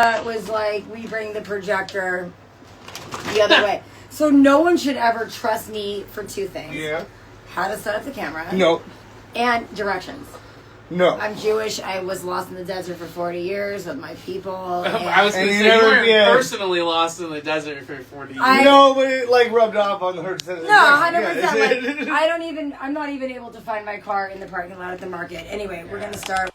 It was like we bring the projector the other way. So no one should ever trust me for two things. Yeah. How to set up the camera. No. And directions. No. I'm Jewish. I was lost in the desert for 40 years with my people. I was going to say, you weren't personally lost in the desert for 40 years. No, but it like rubbed off on her. No, 100%. Like, I'm not even able to find my car in the parking lot at the market. Anyway, we're going to start.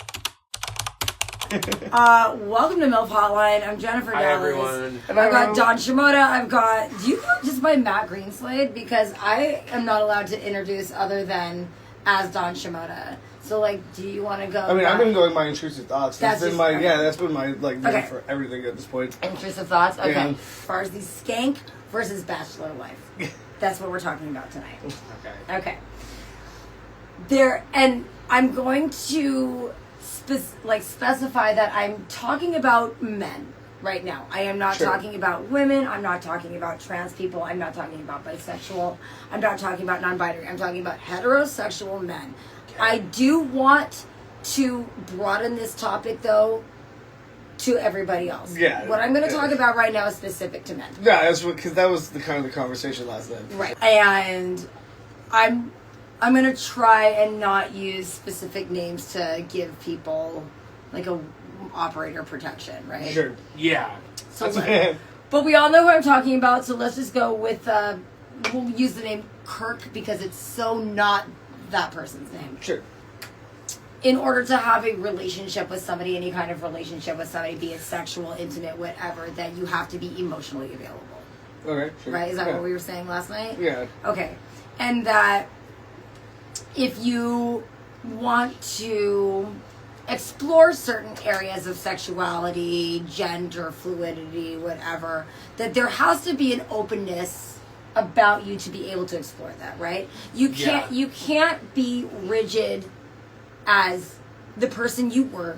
Welcome to MILF Hotline. I'm Jennifer Hi, Dallas. everyone. I've got Don Shimoda. Do you go just by Matt Greenslade? Because I am not allowed to introduce other than as Don Shimoda. So, like, do you want to go? I mean, I've been going by intrusive thoughts. That's been my that's been my name for everything at this point. Intrusive thoughts. Okay. Yeah. As far as the Skank versus Bachelor life, that's what we're talking about tonight. Okay. And I'm going to specify that I'm talking about men right now. I am not talking about women. I'm not talking about trans people. I'm not talking about bisexual. I'm not talking about non-binary. I'm talking about heterosexual men. I do want to broaden this topic, though, to everybody else. Yeah. What I'm going to talk about right now is specific to men. Yeah, that's because that was the kind of the conversation last night. Right. And I'm going to try and not use specific names to give people, like, a operator protection, right? Sure. Yeah. So but we all know who I'm talking about, so let's just go with, we'll use the name Kirk because it's so not that person's name. Sure. In order to have a relationship with somebody, any kind of relationship with somebody, be it sexual, intimate, whatever, that you have to be emotionally available. Okay, sure. Right? Is that what we were saying last night? Yeah. Okay. And that if you want to explore certain areas of sexuality, gender fluidity, whatever, that there has to be an openness about you to be able to explore that, right? You can't be rigid as the person you were,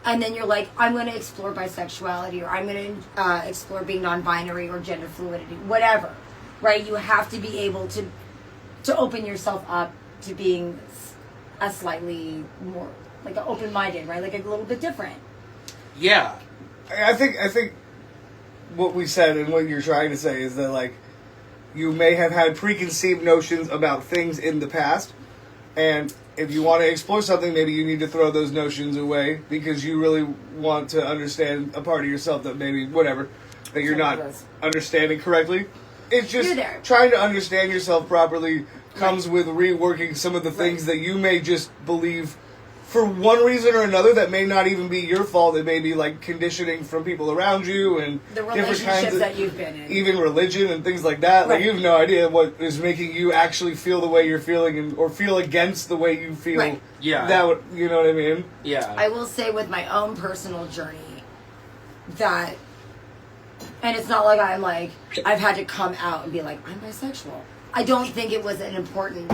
and then you're like, I'm going to explore bisexuality, or I'm going to explore being non-binary or gender fluidity, whatever, right? You have to be able to open yourself up to being a slightly more like an open-minded, right? Like a little bit different. Yeah, I think what we said and what you're trying to say is that, like, you may have had preconceived notions about things in the past, and if you want to explore something, maybe you need to throw those notions away because you really want to understand a part of yourself that maybe, whatever, that you're not understanding correctly. It's just trying to understand yourself properly comes with reworking some of the things that you may just believe for one reason or another that may not even be your fault. It may be like conditioning from people around you and the different kinds of, that you've been in. Even religion and things like that. Like, you have no idea what is making you actually feel the way you're feeling or feel against the way you feel. Right. Yeah. That, you know what I mean? Yeah. I will say with my own personal journey that, and it's not like I've had to come out and be like, I'm bisexual. I don't think it was an important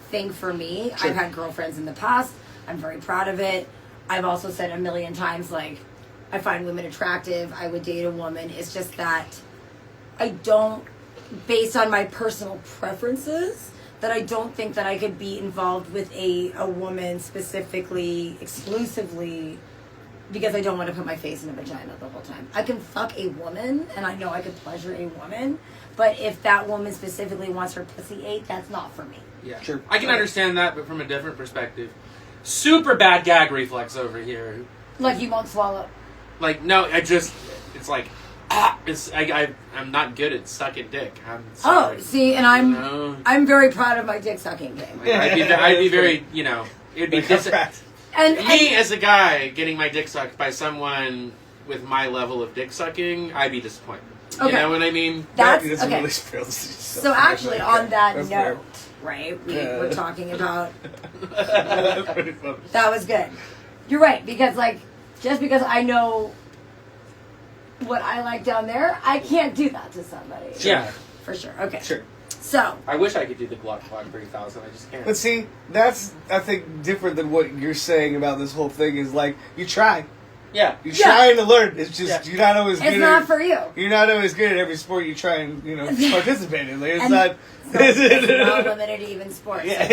thing for me. Sure. I've had girlfriends in the past. I'm very proud of it. I've also said a million times, like, I find women attractive. I would date a woman. It's just that I don't, based on my personal preferences, that I don't think that I could be involved with a woman specifically, exclusively, because I don't want to put my face in a vagina the whole time. I can fuck a woman, and I know I could pleasure a woman, but if that woman specifically wants her pussy ate, that's not for me. Yeah, sure. I can understand that, but from a different perspective. Super bad gag reflex over here. Like you won't swallow. Like, no, it's like, I'm not good at sucking dick. I'm sorry. Oh, see, and I'm very proud of my dick sucking game. Like, I'd be very, it'd be and me as a guy getting my dick sucked by someone with my level of dick sucking, I'd be disappointed. Okay. You know what I mean? That's okay. So actually, on that note, right, we're talking about. That was good. You're right, because just because I know what I like down there, I can't do that to somebody. Yeah, for sure. Okay, sure. So I wish I could do the Glock 3000. I just can't. But see, that's I think different than what you're saying about this whole thing. Is like you try. Yeah, you're trying to learn. It's just you're not always. It's not for you. You're not always good at every sport you try and participate in. Like, it's not. It's not limited to even sports. Yeah,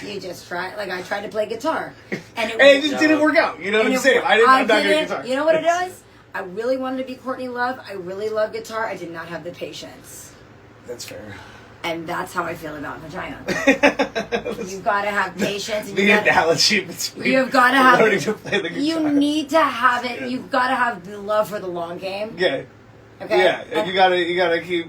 you just try. Like I tried to play guitar, and it just didn't work out. You know what I'm saying? I'm not good at guitar. You know what it was? I really wanted to be Courtney Love. I really love guitar. I did not have the patience. That's fair. And that's how I feel about vagina. You've got to have patience. And the analogy between you've got to have learning to play the guitar. You need to have it. You've got to have the love for the long game. Yeah. Okay. Yeah, and you gotta keep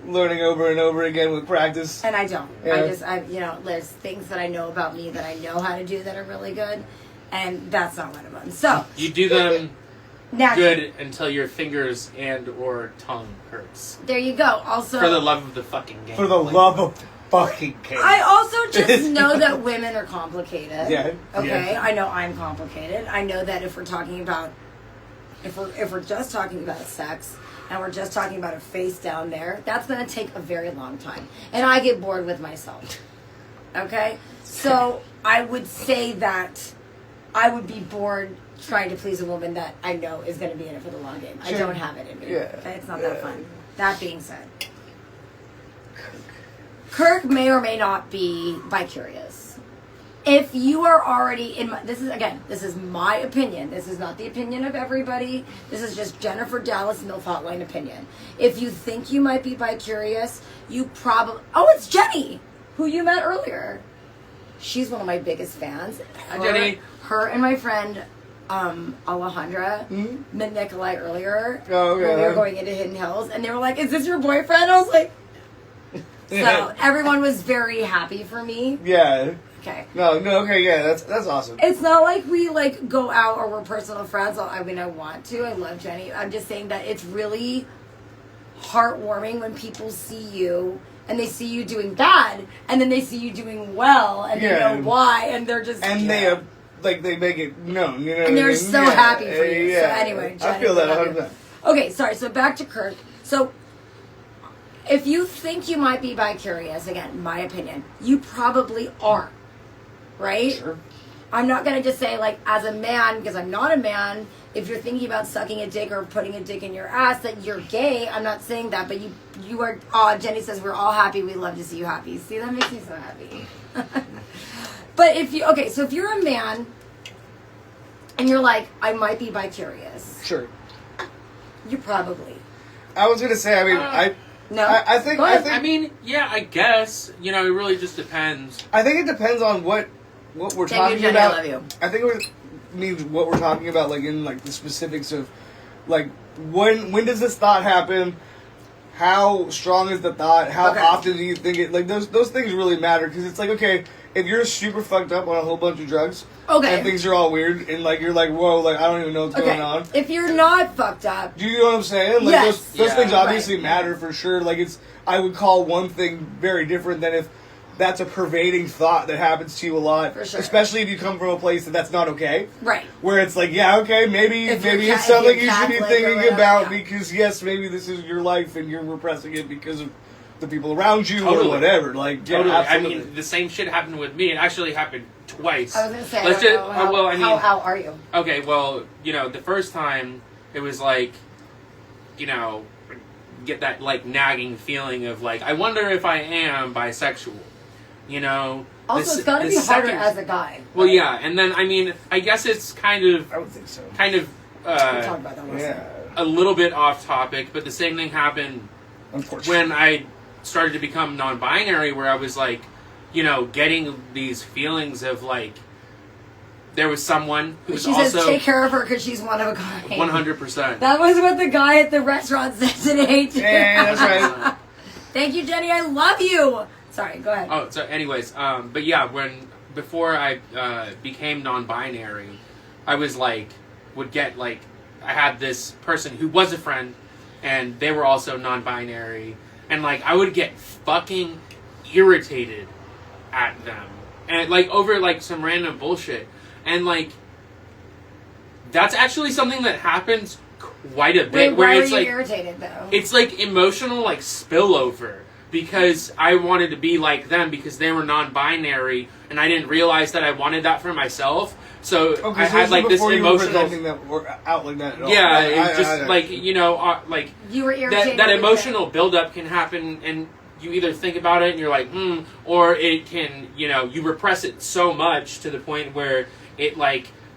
learning over and over again with practice. And I don't. Yeah. There's things that I know about me that I know how to do that are really good, and that's not one of them. So you do them naturally. Good until your fingers and or tongue hurts. There you go. Also, for the love of the fucking game. For the love of fucking game. I also just know that women are complicated. Yeah. Okay. Yeah. I know I'm complicated. I know that if we're talking about, if we're just talking about sex. And we're just talking about a face down there, that's going to take a very long time. And I get bored with myself. Okay? So I would say that I would be bored trying to please a woman that I know is going to be in it for the long game. Sure. I don't have it in me. Yeah. Okay? It's not that fun. That being said, Kirk may or may not be bi-curious. If you are already in my, this is my opinion. This is not the opinion of everybody. This is just Jennifer Dallas MILF Hotline opinion. If you think you might be bi-curious, you probably, it's Jenny, who you met earlier. She's one of my biggest fans. Hi, Jenny. Her and my friend, Alejandra, met Nikolai earlier. Oh, yeah. When we were going into Hidden Hills. And they were like, is this your boyfriend? I was like, so everyone was very happy for me. Yeah. Okay. No, okay, yeah, that's awesome. It's not like we go out or we're personal friends. I mean, I want to. I love Jenny. I'm just saying that it's really heartwarming when people see you and they see you doing bad and then they see you doing well and they know why and they're just they make it known, you know. And they're so happy for you. Yeah. So anyway, Jenny, I feel that 100%. Okay, sorry. So back to Kirk. So if you think you might be bi-curious, again, my opinion, you probably are. Right? Sure. I'm not going to just say, as a man, because I'm not a man, if you're thinking about sucking a dick or putting a dick in your ass, that you're gay. I'm not saying that, but you are, Jenny says, we're all happy. We love to see you happy. See, that makes me so happy. But if you're a man, and you're like, I might be bi-curious. Sure. You probably. I was going to say, No. I think. I mean, yeah, I guess. It really just depends. I think it depends on what we're talking Jenny, about. I love you. I think it means what we're talking about, in the specifics of, when does this thought happen? How strong is the thought? How often do you think it? Those things really matter because it's okay, if you're super fucked up on a whole bunch of drugs, and things are all weird, and you're whoa, I don't even know what's going on. If you're not fucked up, do you know what I'm saying? Yes. Those things obviously matter for sure. I would call one thing very different than if that's a pervading thought that happens to you a lot. For sure. Especially if you come from a place that's not okay. Right. Where it's maybe it's something you should be thinking about because yes, maybe this is your life and you're repressing it because of the people around you or whatever. Totally. Absolutely. I mean, the same shit happened with me. It actually happened twice. I was going to say, how are you? Okay, well, the first time it was get that nagging feeling of I wonder if I am bisexual. Also, it's got to be harder as a guy. Well, yeah, and then I guess it's kind of. I would think so. Kind of. We'll talk about that a little bit off topic, but the same thing happened when I started to become non-binary, where I was getting these feelings of there was someone who was she says take care of her because she's one of a kind. 100%. That was what the guy at the restaurant said today. Too. Yeah, that's right. Thank you, Jenny. I love you. Sorry, go ahead. Oh, so anyways, but yeah, before I became non-binary, I was would get I had this person who was a friend, and they were also non-binary, and I would get fucking irritated at them, and over some random bullshit, and that's actually something that happens quite a bit. Wait, where why it's were you irritated though? It's emotional spillover. Because I wanted to be like them because they were non-binary and I didn't realize that I wanted that for myself. So I had this emotional that out like that at all. Yeah, you were irritated. That emotional buildup can happen and you either think about it and you're or it can, you repress it so much to the point where it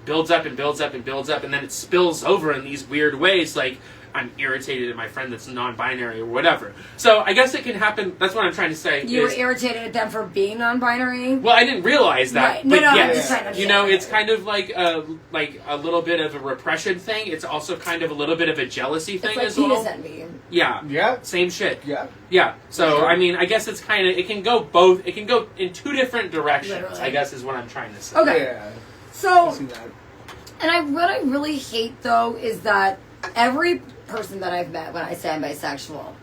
builds up and builds up and builds up, and then it spills over in these weird ways, like I'm irritated at my friend that's non-binary or whatever. So I guess it can happen. That's what I'm trying to say. You were irritated at them for being non-binary? Well, I didn't realize that. Right. No, but no, yes, I'm just trying to you know, it's kind of like a little bit of a repression thing. It's also kind of a little bit of a jealousy thing it's like as well. penis envy. Yeah. Yeah. Same shit. Yeah. Yeah. So I mean, I guess it's kind of it can go both. It can go in two different directions. Literally. I guess is what I'm trying to say. Okay. Yeah. So, I see that. and what I really hate though is that every person that I've met when I say I'm bisexual,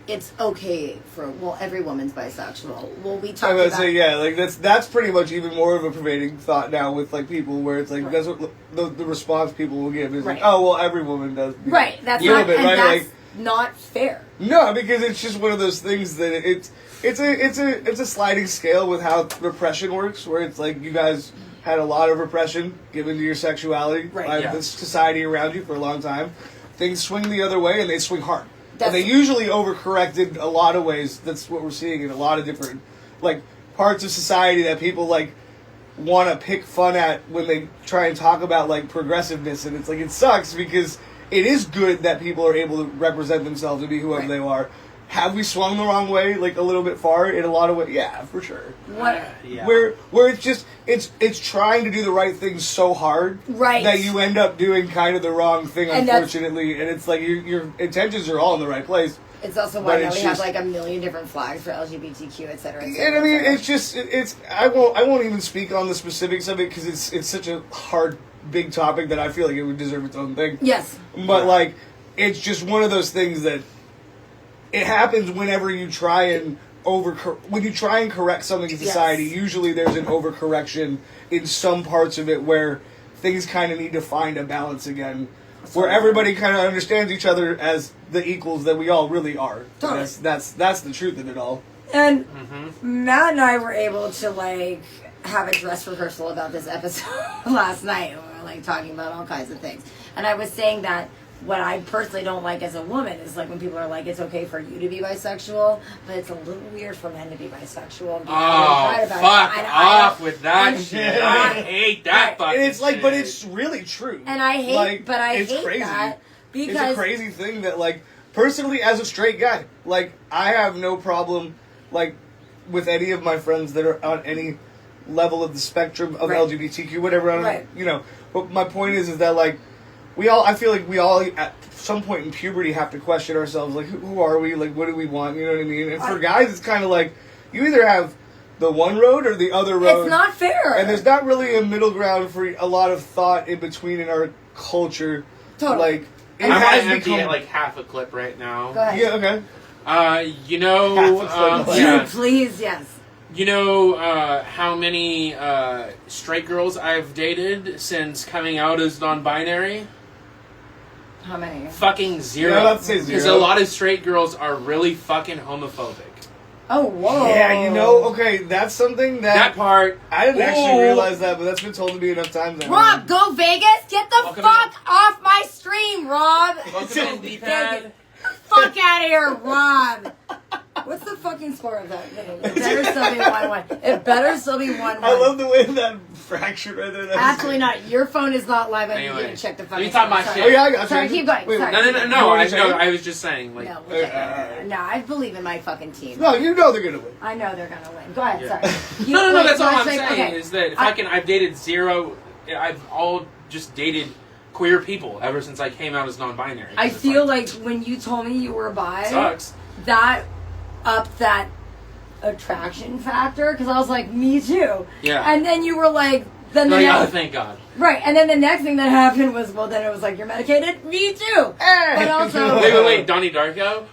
it's okay for every woman's bisexual. Well, we talk I about would say like that's pretty much even more of a pervading thought now with like people where it's like Right. that's what the response people will give is Right. like, oh well, every woman does. right. That's little not bit, and right? that's Like, not fair. no, because it's just one of those things that it's a sliding scale with how repression works, where it's like you guys had a lot of repression given to your sexuality Right. by Yeah. the society around you for a long time. Things swing the other way, and they swing hard. That's- And they usually overcorrected a lot of ways. That's what we're seeing in a lot of different like parts of society that people like want to pick fun at when they try and talk about like progressiveness, and it's like it sucks because it is good that people are able to represent themselves and be whoever Right. they are. Have we swung the wrong way, like a little bit far in a lot of ways? Yeah, for sure. What? Yeah. Where it's just it's trying to do the right thing so hard Right. that you end up doing kind of the wrong thing, And that's- unfortunately. And it's like your intentions are all in the right place. It's also But why now it's we have just- like a million different flags for LGBTQ, et cetera, et cetera. And I mean, et cetera. it's just it's I won't even speak on the specifics of it because it's such a hard big topic that I feel like it would deserve its own thing. Yes. But like, it's just one of those things that it happens whenever you try and when you try and correct something in society. Yes. Usually, there's an overcorrection in some parts of it where things kind of need to find a balance again, where everybody kind of understands each other as the equals that we all really are. Totally. That's the truth of it all. And Matt and I were able to like have a dress rehearsal about this episode last night. We were like talking about all kinds of things. And I was saying that what I personally don't like as a woman is like when people are like, it's okay for you to be bisexual, but it's a little weird for men to be bisexual. And be right about fuck it. I off with that shit. I hate that fucking And it's like, shit. but it's really true. And I hate, like, but I it's hate crazy. that It's because a crazy thing that, like, personally, as a straight guy, like, I have no problem, like, with any of my friends that are on any level of the spectrum of Right. LGBTQ, whatever. Right. You know, but my point is that, like, I feel like we all at some point in puberty have to question ourselves, like, who are we? Like, what do we want? You know what I mean? And for guys, it's kind of like, you either have the one road or the other road. it's not fair. And there's not really a middle ground for a lot of thought in between in our culture. Totally. Like, it I'm has gonna empty become... at like half a clip right now. Go ahead. Yeah, okay. You know, Half a clip. yeah. Please, yes. You know how many straight girls I've dated since coming out as non-binary? How many? Fucking zero. Yeah, let's say Because zero. a lot of straight girls are really fucking homophobic. Oh, whoa. Yeah, you know, okay, that's something That part. I didn't actually Ooh. realize that, but that's been told to me enough times. now. Rob, go Vegas. Get the Welcome fuck off my stream, Rob. Welcome in, D-pad. Fuck out of here, Rob. What's the fucking score of that game? It better still be 1-1. It better still be 1-1. I love the way that fractured right there. That was Absolutely great. not. Your phone is not live. I need you Anyway, to check the let fucking me talk my score. shit. Oh, yeah, I got you. Sorry, keep going. Wait, Sorry. No, You know what you're saying? I was just saying, like, No, we'll check it. No, I believe in my fucking team. No, you know they're gonna win. I know they're gonna win. Go ahead. Yeah. Sorry. You- no, wait, that's all I'm let's saying okay. is that I- I've dated zero. I've all just dated queer people ever since I came out as non-binary. I It's feel like when you told me you were bi, sucks. that upped that attraction factor because I was like, me too. Yeah. And then you were like, then the Like, oh, next, thank God. right. And then the next thing that happened was, well, then it was like, you're medicated. Me too. But also, Wait, Donnie Darko.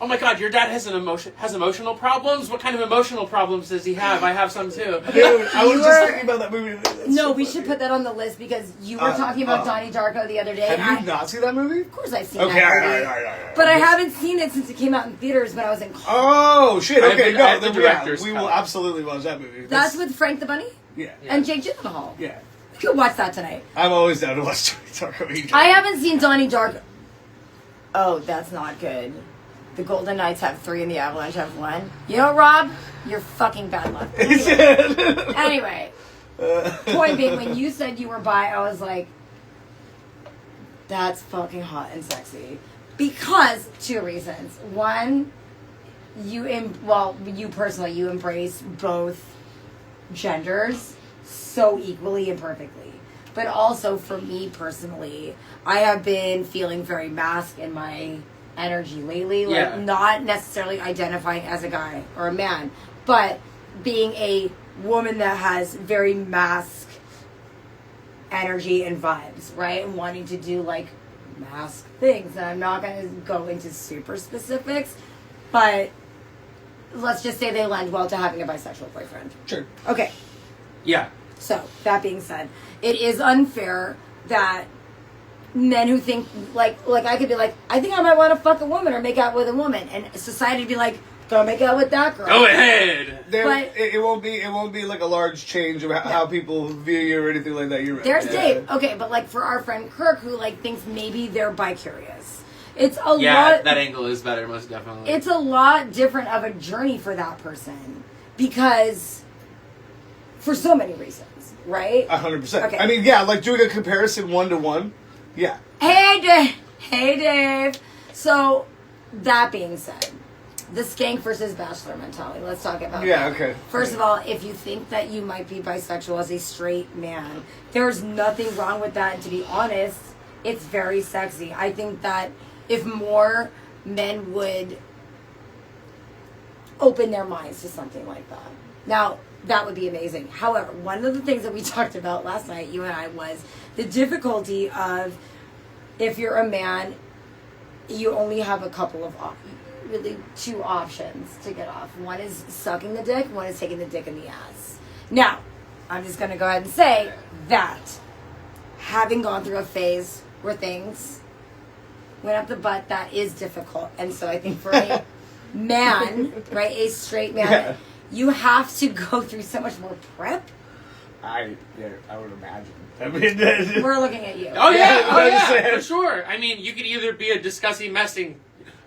Oh my God, your dad has emotional problems. What kind of emotional problems does he have? I have some too. Dude, I was You just were- thinking about that movie. That's no, so we funny. should put that on the list because you were talking about Donnie Darko the other day. and Have you not seen that movie? Of course, I've seen Okay, that all movie. right. But I haven't seen it since it came out in theaters when I was in college. Oh shit! I have Okay, the- I have no, the yeah, director's we cut. will absolutely watch that movie. That's with Frank the Bunny yeah, and Jake Gyllenhaal. yeah. We could watch that tonight. I'm always down to watch Darko. I haven't seen Donnie Darko. Oh, that's not good. The Golden Knights have 3 and the Avalanche have 1. You know, Rob, you're fucking bad luck. Anyway, Point being, when you said you were bi, I was like, that's fucking hot and sexy. Because, 2 reasons. One, you personally, you embrace both genders so equally and perfectly. But also, for me personally, I have been feeling very masc in my energy lately. Like, not necessarily identifying as a guy or a man, but being a woman that has very masc energy and vibes, right? And wanting to do, like, mask things. And I'm not going to go into super specifics, but let's just say they lend well to having a bisexual boyfriend. Sure. Okay. Yeah. So, that being said, it is unfair that men who think, like I could be like, I think I might want to fuck a woman or make out with a woman, and society would be like, go make out with that girl. Go ahead. But it won't be like a large change of how people view you or anything like that. You're right. there's Dave. Okay, but like for our friend Kirk, who like thinks maybe they're bi-curious. It's a lot. Yeah, that angle is better, most definitely. It's a lot different of a journey for that person because for so many reasons, right? 100%. Okay. I mean, yeah, like doing a comparison 1-to-1. Yeah. Hey Dave. So that being said, the Skank versus Bachelor mentality. Let's talk about that. Yeah, okay. First of all, if you think that you might be bisexual as a straight man, there's nothing wrong with that. And to be honest, it's very sexy. I think that if more men would open their minds to something like that. Now, that would be amazing. However, one of the things that we talked about last night, you and I, was the difficulty of if you're a man, you only have a couple of really 2 options to get off. One is sucking the dick, one is taking the dick in the ass. Now, I'm just going to go ahead and say that having gone through a phase where things went up the butt, that is difficult. And so I think for a man, right, a straight man, you have to go through so much more prep. I would imagine. I mean, We're looking at you. Oh Yeah, yeah, for sure. I mean, you could either be a disgusting, messing,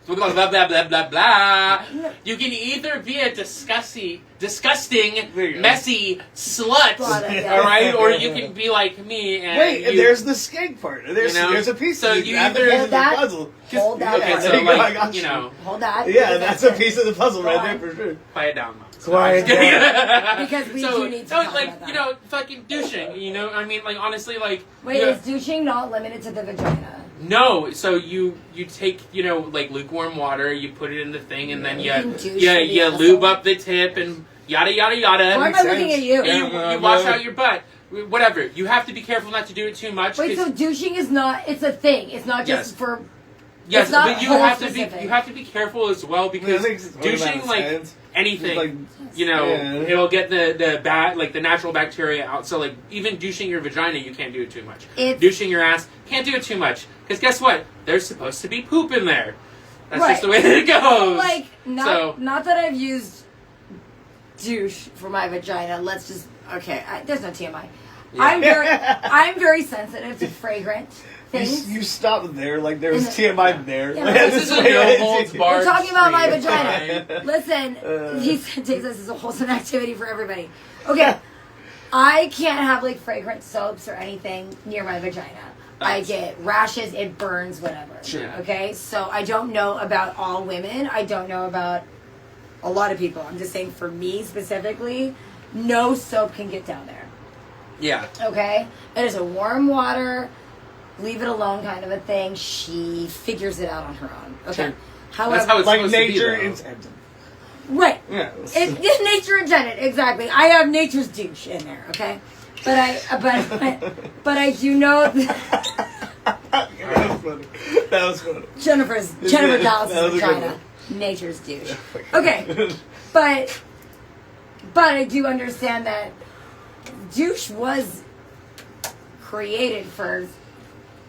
blah blah blah blah blah blah. You can either be a disgusting, messy slut, Yeah. all right, or you can be like me and wait, there's the Skank part. There's a piece so of you the either- puzzle. Hold that. Okay, up. so There you go, I like got you you. know, Hold that. Yeah, because that's a it. piece of the puzzle Go right on. there for sure. quiet down, Mom. Quiet down. Because we so, do need to no, talk like about that. you know, fucking douching. You know, I mean, like honestly, like Wait, you know- is douching not limited to the vagina? No, so you take, you know, like lukewarm water, you put it in the thing, and then You can douche you the you asshole. lube up the tip and yada yada yada. Why am I makes looking sense. at you? You wash out your butt. Whatever. You have to be careful not to do it too much. Wait, 'cause- so douching is not, it's a thing. It's not just Yes. for, yes, it's not but you hole have specific. to be careful as well because douching like anything, Like, you know, yeah. it'll get the bad like the natural bacteria out. So like even douching your vagina, you can't do it too much. Douching your ass, can't do it too much because guess what? There's supposed to be poop in there. That's just the way that it goes. like, not that I've used douche for my vagina. Let's just, okay, there's no TMI. Yeah. I'm very sensitive to fragrant things. You stopped there, like there was TMI there. Yeah, Like, this is a no holds barred. We're talking about my stream. vagina. Listen, he takes this as a wholesome activity for everybody. Okay, I can't have like fragrant soaps or anything near my vagina. I get rashes, it burns, whatever. Sure. Okay, so I don't know about all women. I don't know about a lot of people. I'm just saying for me specifically, no soap can get down there. Yeah. Okay? It is a warm water, leave it alone kind of a thing. She figures it out on her own. Okay. Sure. However, That's how it's like supposed to be, nature though. intended. right. Yeah. It's nature intended, exactly. I have nature's douche in there, okay? But I do know That was funny. That was funny. Jennifer That Dallas's was a good vagina. Nature's douche. Okay. But I do understand that douche was created for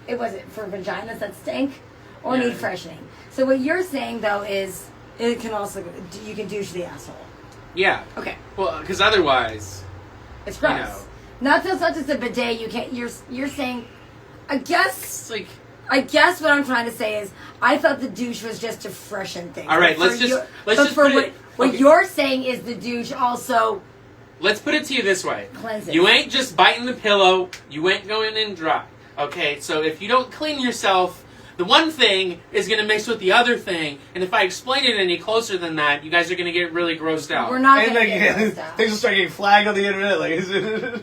vaginas that stink or need freshening. So what you're saying though is it can also you can douche the asshole. Yeah. Okay. Well, because otherwise, It's gross. You know. Not just a bidet. You can't. You're saying. it's like. I guess what I'm trying to say is I thought the douche was just to freshen things. All right, But let's for just but for put it. what okay. you're saying is the douche also let's put it to you this way. Cleanse it. You ain't just biting the pillow. You ain't going in dry. Okay, so if you don't clean yourself, the one thing is going to mix with the other thing. And if I explain it any closer than that, you guys are going to get really grossed out. We're not going to get grossed out. They just start getting flagged on the internet. Like,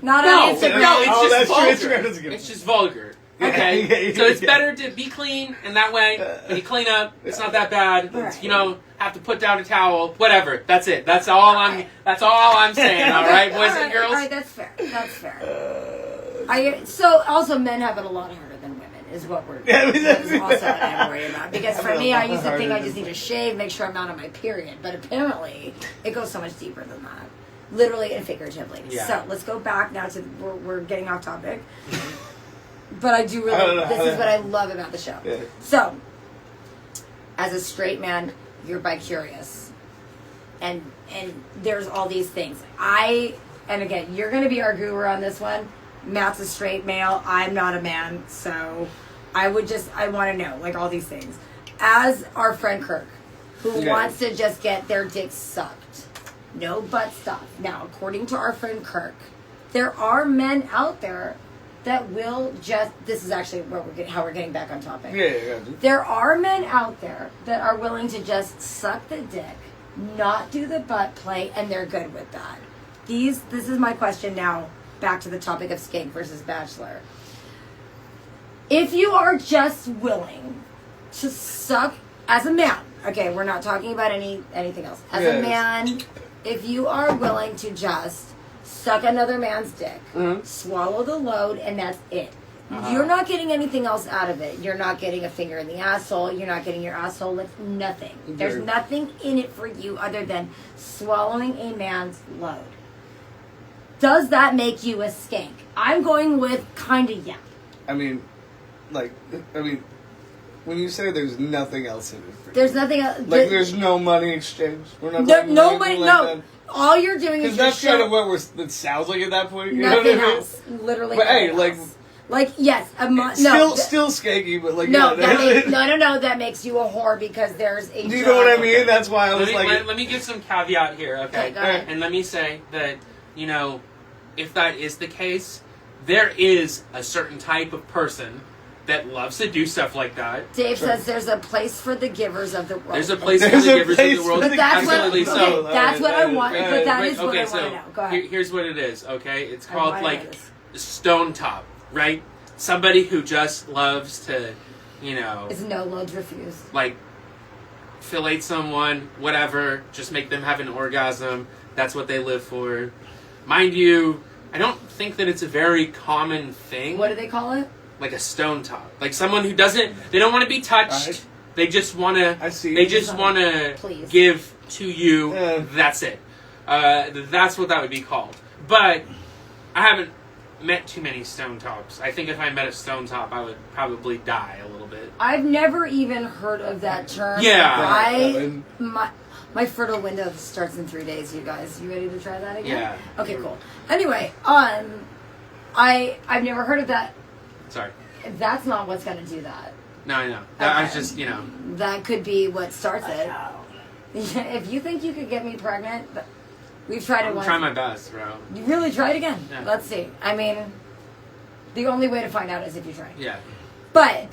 Not no, on Instagram. no, it's just vulgar. Instagram doesn't give It's just vulgar. Okay, so it's better to be clean, and that way, when you clean up, it's not that bad. Right. You know, have to put down a towel, whatever. That's it. That's all I'm saying. All right, boys and girls. All right, that's fair. That's fair. So also, men have it a lot harder than women, is what we're. That's also what I'm worried about. Because for me, I used to think I just need to shave, make sure I'm not on my period, but apparently, it goes so much deeper than that, literally and figuratively. Yeah. So let's go back now to we're getting off topic. But I do really. This is what I love about the show. Yeah. So, as a straight man, you're bi-curious, and there's all these things. And again, you're going to be our guru on this one. Matt's a straight male. I'm not a man, so I want to know like all these things. As our friend Kirk, who wants to just get their dick sucked, no butt stuff. Now, according to our friend Kirk, there are men out there that will just. This is actually how we're getting back on topic. Yeah. There are men out there that are willing to just suck the dick, not do the butt play, and they're good with that. This is my question now. Back to the topic of Skank versus Bachelor. If you are just willing to suck as a man, okay, we're not talking about anything else. As a man, if you are willing to just suck another man's dick, swallow the load, and that's it. You're not getting anything else out of it. You're not getting a finger in the asshole. You're not getting your asshole licked. Nothing. There's nothing in it for you other than swallowing a man's load. Does that make you a skank? I'm going with kinda yeah. I mean, when you say there's nothing else in it for you. There's nothing else. Like, there's no money exchange. We're not no money. No. All you're doing is because that's kind of what it sounds like at that point. You know what I mean? Else. Literally. But hey, like yes, still skanky, but like no, that makes you a whore because there's a. Do you know what I mean? That's why I was let me give some caveat here, okay? Go ahead. And let me say that if that is the case, there is a certain type of person that loves to do stuff like that. Dave says there's a place for the givers of the world. There's a place for the givers of the world. But that's absolutely. That's what I want. But that is what I want to know. Go ahead. Here's what it is. Okay, it's called stone top, right? Somebody who just loves to, Is no loads refused. Like fillet someone, whatever, just make them have an orgasm. That's what they live for. Mind you, I don't think that it's a very common thing. What do they call it? Like a stone top. Like someone who they don't want to be touched. Right. They just want to, give to you. That's it. That's what that would be called. But I haven't met too many stone tops. I think if I met a stone top, I would probably die a little bit. I've never even heard of that term. Yeah. My fertile window starts in 3 days, you guys. You ready to try that again? Yeah. Okay, cool. Anyway, I've never heard of that. Sorry. That's not what's going to do that. No, I know. Okay. I was just, That could be what starts it. If you think you could get me pregnant, we've tried it once. I'm trying my best, bro. You really try it again? Yeah. Let's see. I mean, the only way to find out is if you try. Yeah. But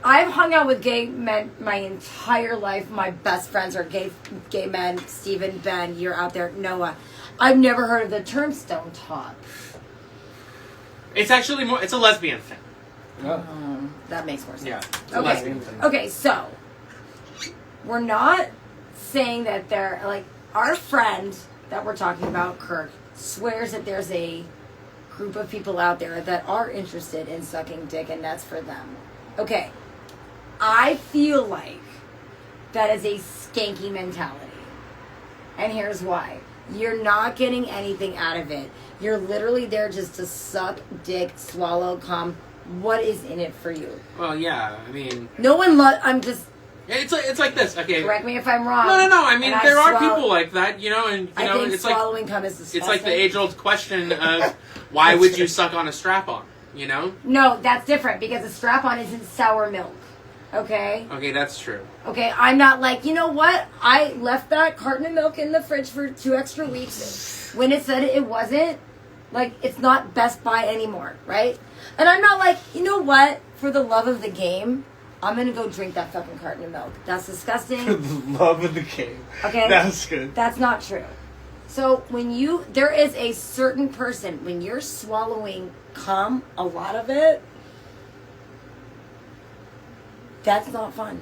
I've hung out with gay men my entire life. My best friends are gay men. Steven, Ben, you're out there. Noah. I've never heard of the term stone top. It's actually it's a lesbian thing. That makes more sense. Yeah. Okay, so we're not saying that they're like our friend that we're talking about, Kirk, swears that there's a group of people out there that are interested in sucking dick and that's for them. Okay. I feel like that is a skanky mentality. And here's why. You're not getting anything out of it. You're literally there just to suck dick, swallow, cum. What is in it for you? Well, yeah, I mean... No one I'm just... It's like this, okay? Correct me if I'm wrong. No, I mean, there are people like that, and, I think it's swallowing cum is disgusting. It's like the age-old question of, why would you suck on a strap-on, No, that's different, because a strap-on isn't sour milk. Okay? Okay, that's true. Okay, I'm not like, you know what? I left that carton of milk in the fridge for 2 extra weeks. when it said it wasn't, like, it's not Best Buy anymore, right? And I'm not like, you know what? For the love of the game, I'm gonna go drink that fucking carton of milk. That's disgusting. For the love of the game. Okay? That's good. That's not true. So there is a certain person, when you're swallowing cum, a lot of it, that's not fun.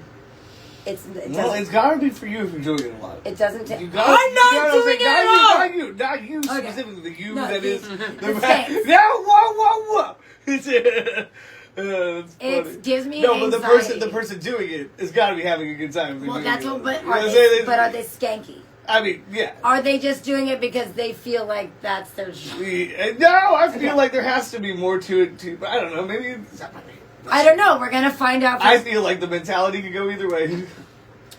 It's gotta be for you if you're doing it a lot. It doesn't take. I'm not doing it at all. Not you Okay. specifically. The you No, that the- is. the Skank. No, whoa. It's It gives me no, but anxiety. the person doing it has got to be having a good time. Well, that's what. But You know are what I'm they? saying? But are they skanky? I mean, yeah. Are they just doing it because they feel like that's their job? No, I feel like there has to be more to it too. But I don't know. Maybe. I don't know. We're gonna find out. I feel like the mentality could go either way.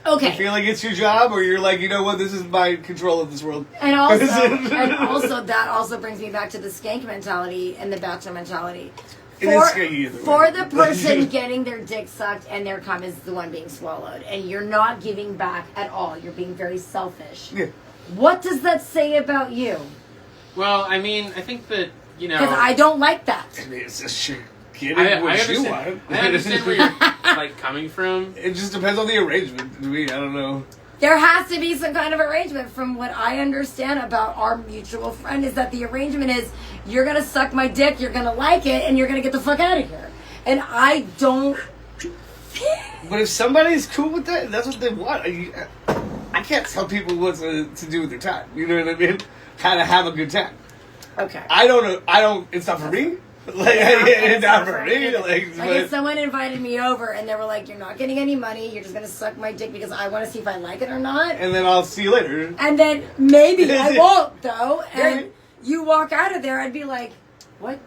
Okay. You feel like it's your job, or you're like, you know what, this is my control of this world. And also, that also brings me back to the skank mentality and the Bachelor mentality. It is skanky either For way. the person getting their dick sucked and their cum is the one being swallowed, and you're not giving back at all. You're being very selfish. Yeah. What does that say about you? Well, I mean, I think that, you know... Because I don't like that. I mean, it's just shit. Get I it what you understand, want. I understand where you're, like, coming from. It just depends on the arrangement to me. I don't know. There has to be some kind of arrangement. From what I understand about our mutual friend is that the arrangement is you're going to suck my dick, you're going to like it, and you're going to get the fuck out of here. And I don't... But if somebody's cool with that, that's what they want. I can't tell people what to do with their time. You know what I mean? How to have a good time. Okay. I don't. It's not for me. Like, it's not for me. Like if someone invited me over and they were like, "You're not getting any money. You're just gonna suck my dick because I want to see if I like it or not." And then I'll see you later. And then maybe I won't though. And you walk out of there, I'd be like, "What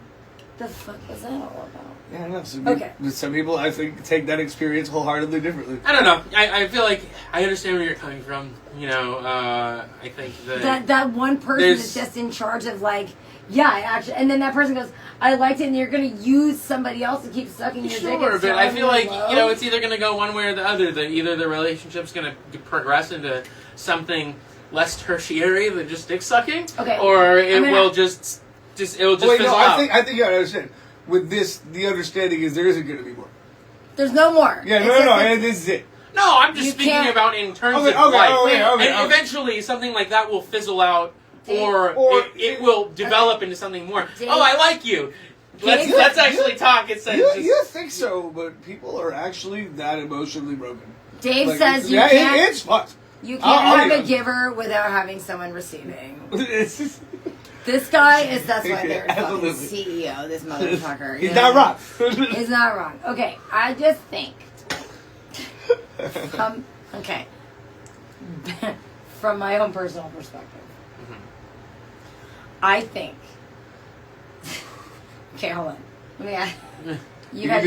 the fuck was that all about?" Yeah, I know. Okay. Some people, I think, take that experience wholeheartedly differently. I don't know. I feel like I understand where you're coming from. You know, I think that one person is just in charge of like, yeah, I actually, and then that person goes, "I liked it," and you're gonna use somebody else to keep sucking your dick. Sure, but I feel like it's either gonna go one way or the other. That either the relationship's gonna progress into something less tertiary than just dick sucking, okay, or it will just fizzle out. I think you gotta understand. With this, the understanding is there isn't going to be more. There's no more. Yeah, no, and this is it. No, I'm just speaking about in terms of life. And eventually, something like that will fizzle out, or it will develop into something more. Dave, I like you. Let's actually talk. You think so, but people are actually that emotionally broken. Dave says you can't. It's fucked. You can't have a giver without having someone receiving. This guy is, that's why they're fucking CEO, this motherfucker. He's not wrong. He's not wrong. Okay, I just think, from my own personal perspective, I think, okay, hold on. Let me ask, you've had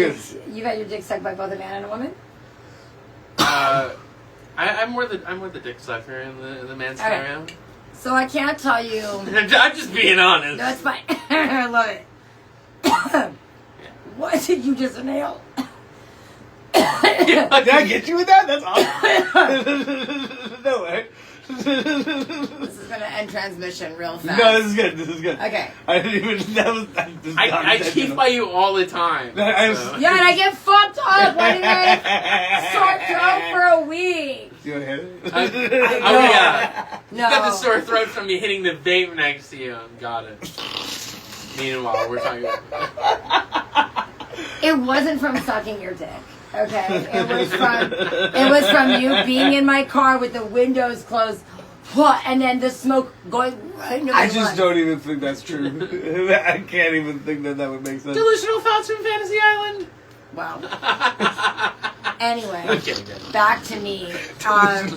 your dick sucked by both a man and a woman? I'm more the dick sucker in the man scenario. So I can't tell you. I'm just being honest. No, it's fine. I love it. What did you just inhale? Did I get you with that? That's awesome. No way. This is gonna end transmission real fast. No, this is good. Okay. I didn't even. I cheat by you all the time. Yeah, and I get fucked up. Why didn't I sore throat for a week? Do you want to hit it? Oh yeah. No. You got the sore throat from me hitting the vape next to you. Got it. Meanwhile, we're talking about... It wasn't from sucking your dick. Okay, it was from you being in my car with the windows closed, and then the smoke going right into I just don't even think that's true. I can't even think that would make sense. Delusional thoughts from Fantasy Island. Wow. Anyway, I'm kidding. back to me. I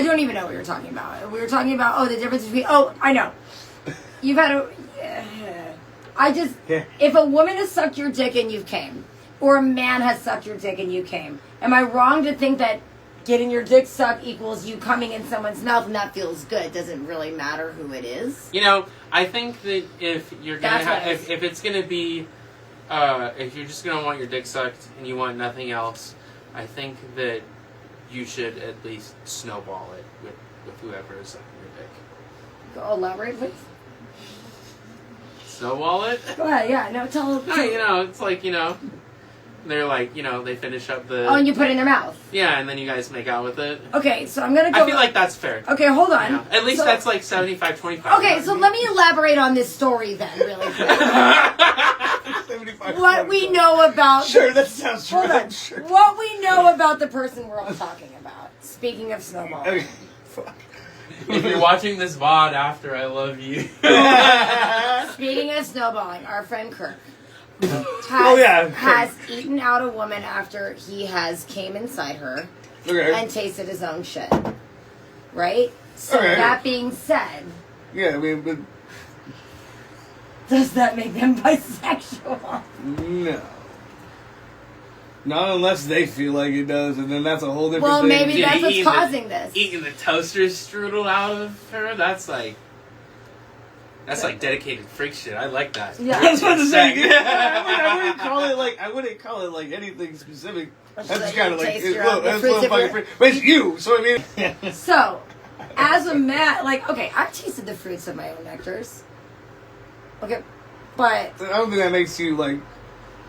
don't even know what you're talking about. We were talking about the difference between. Oh, I know. You've had a. If a woman has sucked your dick and you came, or a man has sucked your dick and you came, am I wrong to think that getting your dick sucked equals you coming in someone's mouth and that feels good? Doesn't really matter who it is. You know, I think that if you're gonna if it's gonna be, if you're just gonna want your dick sucked and you want nothing else, I think that you should at least snowball it with with whoever is sucking your dick. Go elaborate, please. Snow wallet? Go ahead, yeah. No, tell No, you know, it's like, you know, they're like, you know, they finish up the... Oh, and you put it in their mouth. Yeah, and then you guys make out with it. Okay, so I'm going to go... I feel like that's fair. Okay, hold on. You know, at least that's like 75-25. Okay, so let me elaborate on this story then, really quick. 75 What we know about... Sure, that sounds true. Hold on. Sure. What we know about the person we're all talking about. Speaking of snowballing. Okay. Fuck. If you're watching this VOD after, I love you. Speaking of snowballing, our friend Kirk has eaten out a woman after he has came inside her and tasted his own shit. Right? So that being said... Yeah, I mean, but... Does that make them bisexual? No. Not unless they feel like it does, and then that's a whole different thing. Well, maybe that's what's causing this. Eating the toaster strudel out of her, that's like dedicated freak shit. I like that. Yeah. That's what I'm saying. I wouldn't call it like anything specific. That's just kind of like, that's a little fucking freak. But it's you, so I mean. So, as a man, like, okay, I've tasted the fruits of my own nectars. Okay, but I don't think that makes you like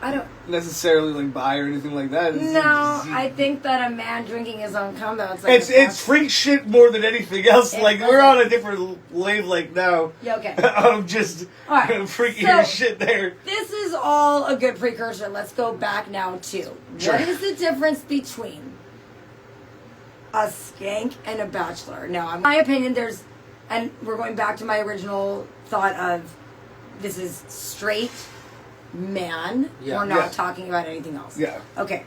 I don't necessarily like bi or anything like that. No, I think that a man drinking his own cum, though, it's like it's freak shit more than anything else. Like we're on a different wavelength now. Yeah, okay. I'm just freakier shit there. This is all a good precursor. Let's go back now to what is the difference between a skank and a bachelor? Now, in my opinion, and we're going back to my original thought of this is straight man. Yeah. We're not talking about anything else. Yeah. Okay.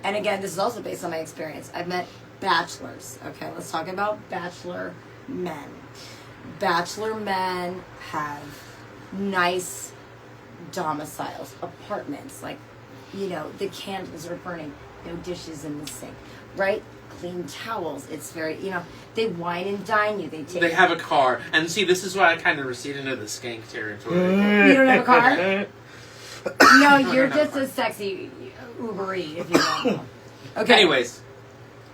And again, this is also based on my experience. I've met bachelors. Okay, let's talk about bachelor men. Bachelor men have nice domiciles, apartments, like, you know, the candles are burning, no dishes in the sink, right? Clean towels. It's very, you know, they wine and dine you. They have a car. And see, this is why I kind of recede into the skank territory. You don't have a car? No, you're just a sexy Uber Eats, if you don't know. Okay. Anyways.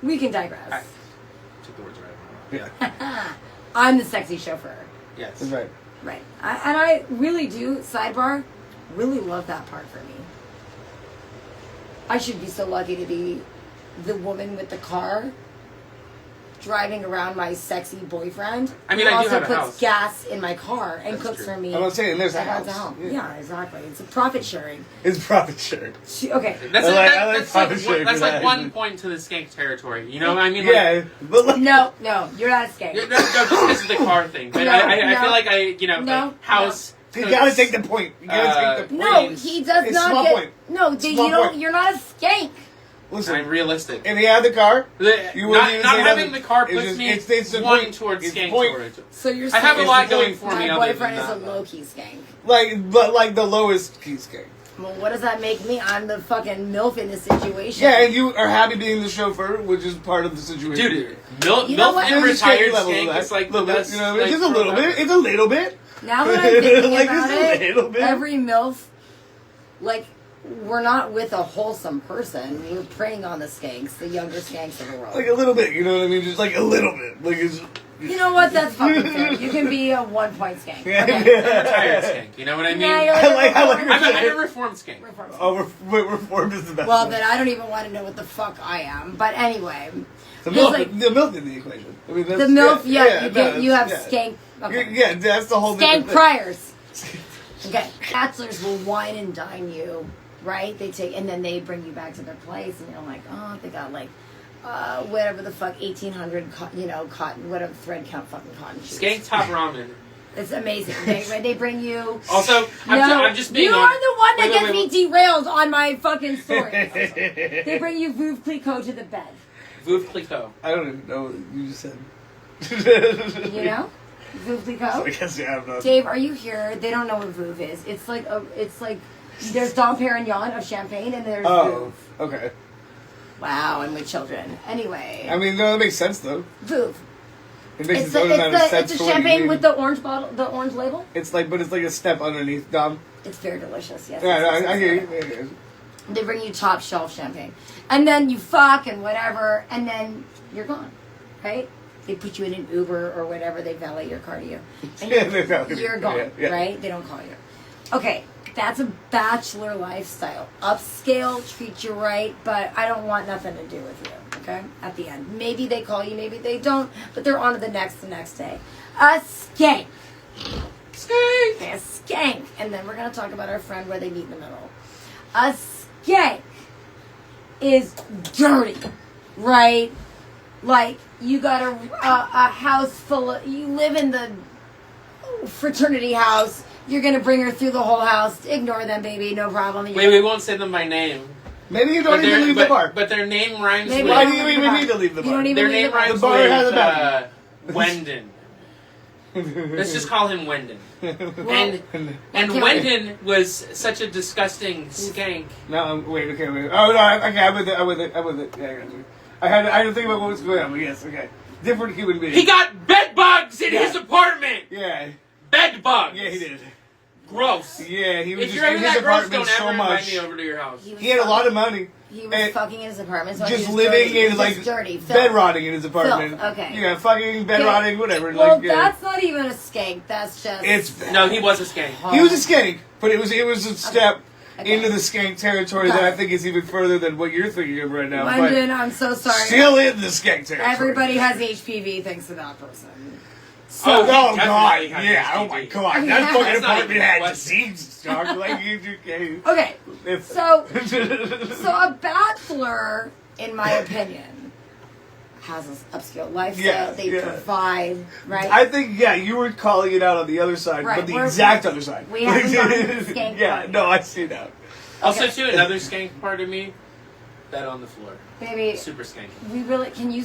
We can digress. I took the words right out of my mouth. Yeah. I'm the sexy chauffeur. Yes. That's right. Right. And I really do, sidebar, really love that part for me. I should be so lucky to be the woman with the car driving around my sexy boyfriend. I mean, who I do also have a puts house. gas in my car and That's cooks true. for me. I'm not saying there's a That house. adds Yeah, exactly. It's a profit sharing. It's profit sharing. Okay. That's like one point to the skank territory. You know what I mean? Like, Yeah, but like, No, you're not a skank. No, just because of the car thing. But I feel like like house. you gotta take the point. You gotta take the point. No, he does It's not small get. point. No, Small you don't. point. You're not a skank. Listen, I'm realistic. if he had the car, you wouldn't even not say having nothing. the car It's puts just- me it's the wanting point. towards It's the skank point. towards. So you're I saying have a lot It's the going point. for me. my other boyfriend than is a that, low key skank. But the lowest piece cake. Well, what does that make me? I'm the fucking MILF in this situation. Yeah, and you are happy being the chauffeur, which is part of the situation. Dude, milk You know milk what? and There's a retired level of skank that. is like Little the bit, best. you know, like, it's just a little program. bit. It's a little bit. Now that I'm thinking Like, about just a it, little bit. every MILF, like, we're not with a wholesome person. We're preying on the skanks, the younger skanks of the world. Like a little bit, you know what I mean? Just like a little bit. Like it's. You know what? That's fucking fair. You can be a 1 point skank. Okay. Retired skank. You know what I mean? Nah, you're I like I'm a reformed skank. Reform skank. Oh, reformed is the best. Well, one. then I don't even want to know what the fuck I am. But anyway, the it's milk, like- the milk in the equation. I mean, that's, the MILF, you have yeah. skank. Okay. Yeah, that's the whole Skank thing. priors. Okay. Bachelors will wine and dine you, right? And then they bring you back to their place, and you're like, oh, they got like, whatever the fuck, 1,800, cotton, whatever thread count fucking cotton shoes. Skank top ramen. It's amazing. They bring you. Also, I'm just being you honest. are the one that Wait, gets me derailed on my fucking story. They bring you Veuve Clicquot to the bed. Veuve Clicquot. I don't even know what you just said. You know? Veuve Clicquot? I guess I don't know. Dave, are you here? They don't know what Veuve is. It's like there's Dom Perignon of champagne and there's Oh, Veuve. okay. Wow, and with children. Anyway. I mean, no, that makes sense though. Veuve. It makes It's its own amount of sense a for what you champagne mean. with the orange bottle, the orange label. But it's like a step underneath, Dom. It's very delicious. Yes. Yeah, yes, no, I yes, hear yes. you. I hear you. They bring you top shelf champagne, and then you fuck and whatever, and then you're gone, right? They put you in an Uber or whatever. They valet your car to you. And Yeah, they valet you're you. gone, Yeah. right? They don't call you. Okay, that's a bachelor lifestyle. Upscale, treat you right, but I don't want nothing to do with you, okay? At the end. Maybe they call you, maybe they don't, but they're on to the next day. A skank. Skank! Okay, a skank. And then we're going to talk about our friend where they meet in the middle. A skank is dirty, right? Like, you got a house full of, you live in the fraternity house, you're going to bring her through the whole house, ignore them, baby, no problem. Wait, we won't say them by name. Maybe you don't even leave the bar. But their name rhymes Maybe with... Why do you even need to leave the You bar? don't even Their leave name the bar. rhymes The bar has a with bathroom. Wendon. Let's just call him Wendon. Well, And can't Wendon was such a disgusting skank. No, wait. Oh no, okay, I'm with it. Yeah, I got you. I had to think about what was going on, but yes, okay. Different human being. He got bed bugs in Yeah. his apartment! Yeah. Bed bugs! Yeah, he did. Gross. Yeah, he was If just you're ever in his that gross, apartment don't so ever invite much. me over to your house. was He had a lot of money. He was and fucking in his apartment, so just he was living dirty. in Just like dirty. bed Filth. rotting in his apartment. Filth, okay. Yeah, fucking bed Okay. rotting, whatever. Well, like, yeah. that's not even a skank. That's just... It's No, he was a skank. he was a skank, but it was a step Okay. into the skank territory that I think is even further than what you're thinking of right now. London, but I'm so sorry. still in the skank territory. Everybody has HPV thanks to that person. Oh, Oh, he God, definitely had yeah, HPV. oh my God, Yeah. that fucking That's not apartment even a had question. disease, dog. Like, okay. Okay, It's- so a bachelor, in my opinion, has an upscale lifestyle. Yeah, they yeah. provide, right? I think, yeah, you were calling it out on the other side, Right, but the we're- exact other side. we haven't gotten to the skank Yeah, part. no, I see that. Also, Okay. too, another skank part of me, bed on the floor. Baby, Super skanky. we really, can you...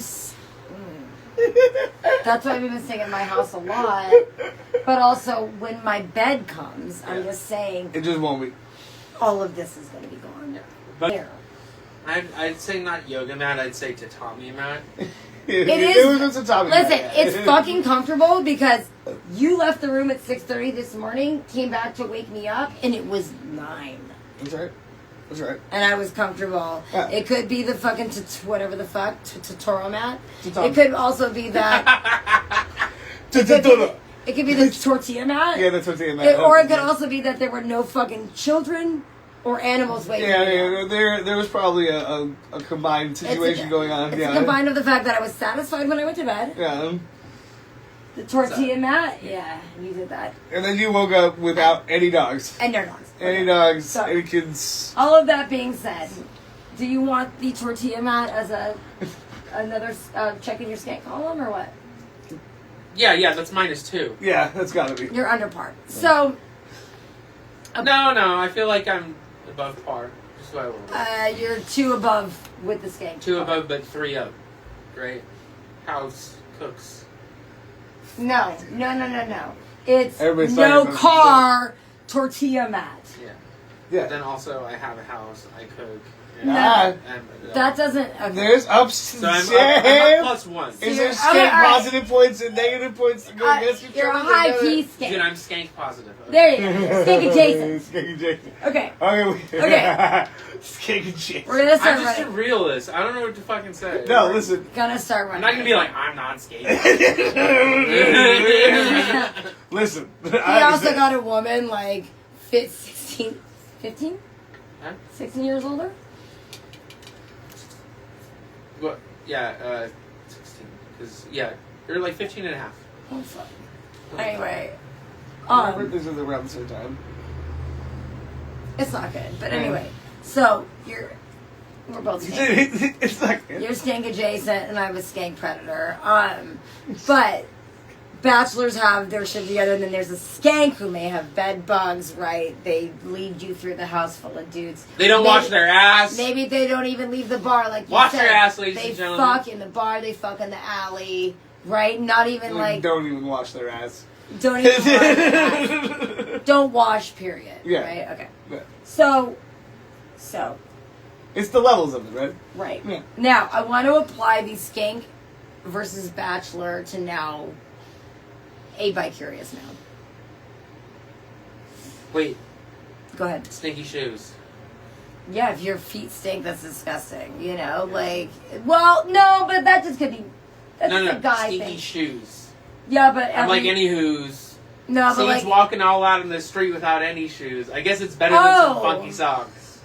That's why we've been staying at my house a lot. But also, when my bed comes, I'm just saying, It just won't be. all of this is going to be gone. But There. I'd say not yoga mat, I'd say tatami mat. It is- was just a topic. Listen, it's fucking comfortable because you left the room at 6:30 this morning, came back to wake me up, and it was 9. That's right. That's right. And I was comfortable. Yeah. It could be the fucking whatever the fuck, tutorial mat. Tatami. It could also be that. Yeah, It could be the tortilla mat. that's what they meant. Or it could also be that there were no fucking children or animals waiting. Yeah, there was probably a combined situation going on. It's Yeah. a combined of the fact that I was satisfied when I went to bed. Yeah. The tortilla mat, yeah, you did that. And then you woke up without any dogs. And no dogs. Any dogs, So- any kids. All of that being said, do you want the tortilla mat as another check in your skank column or what? Yeah, that's -2. Yeah, that's gotta be. You're under par. So, No, I feel like I'm above par. Just by a little bit. you're 2 above with the skank. 2 above, but 3 up. Right? House, cooks. No. It's Everybody's no talking about- car, tortilla mat. Yeah. Yeah. Then also, I have a house, I cook. No. Ah, That doesn't. Okay. there's ups So and I'm up downs. +1. Is there Okay, skank all right. positive points and negative points to go against each You're a other? high P skank. Dude, I'm skank positive. Okay. There you go. Skank adjacent. Skank adjacent. Okay. Okay. Okay. Skank adjacent. We're gonna start I'm just a running. realist. I don't know what to fucking say. No, listen. Gonna start I'm running. not gonna be like, I'm not skating. Listen. He also got a woman like 15? Huh? 16 years older? What? Yeah, 16. Cause, yeah, you're like 15 and a half. Oh, fuck. Anyway. My birthday's around the same time. It's not good. But anyway. So, we're both skank. It's not good. You're skank adjacent and I'm a skank predator. But bachelors have their shit together, and then there's a skank who may have bed bugs, right? They lead you through the house full of dudes. They don't Maybe- wash their ass. Maybe they don't even leave the bar, like you Wash said. your ass, ladies they and gentlemen. fuck in the bar, they fuck in the alley, right? Not even like don't even wash their ass. don't even wash, don't wash, period. Yeah. Right? Okay. Yeah. So It's the levels of it, right? right. Yeah. Now I want to apply the skank versus bachelor to now a bi-curious now. Wait, Go ahead. stinky shoes. Yeah, if your feet stink, that's disgusting. You know, like, well, no, but that just could be That's No, a guy stinky thing. shoes. Yeah, but I'm like any who's. no, but He's like walking all out in the street without any shoes. I guess it's better than some Oh. funky socks.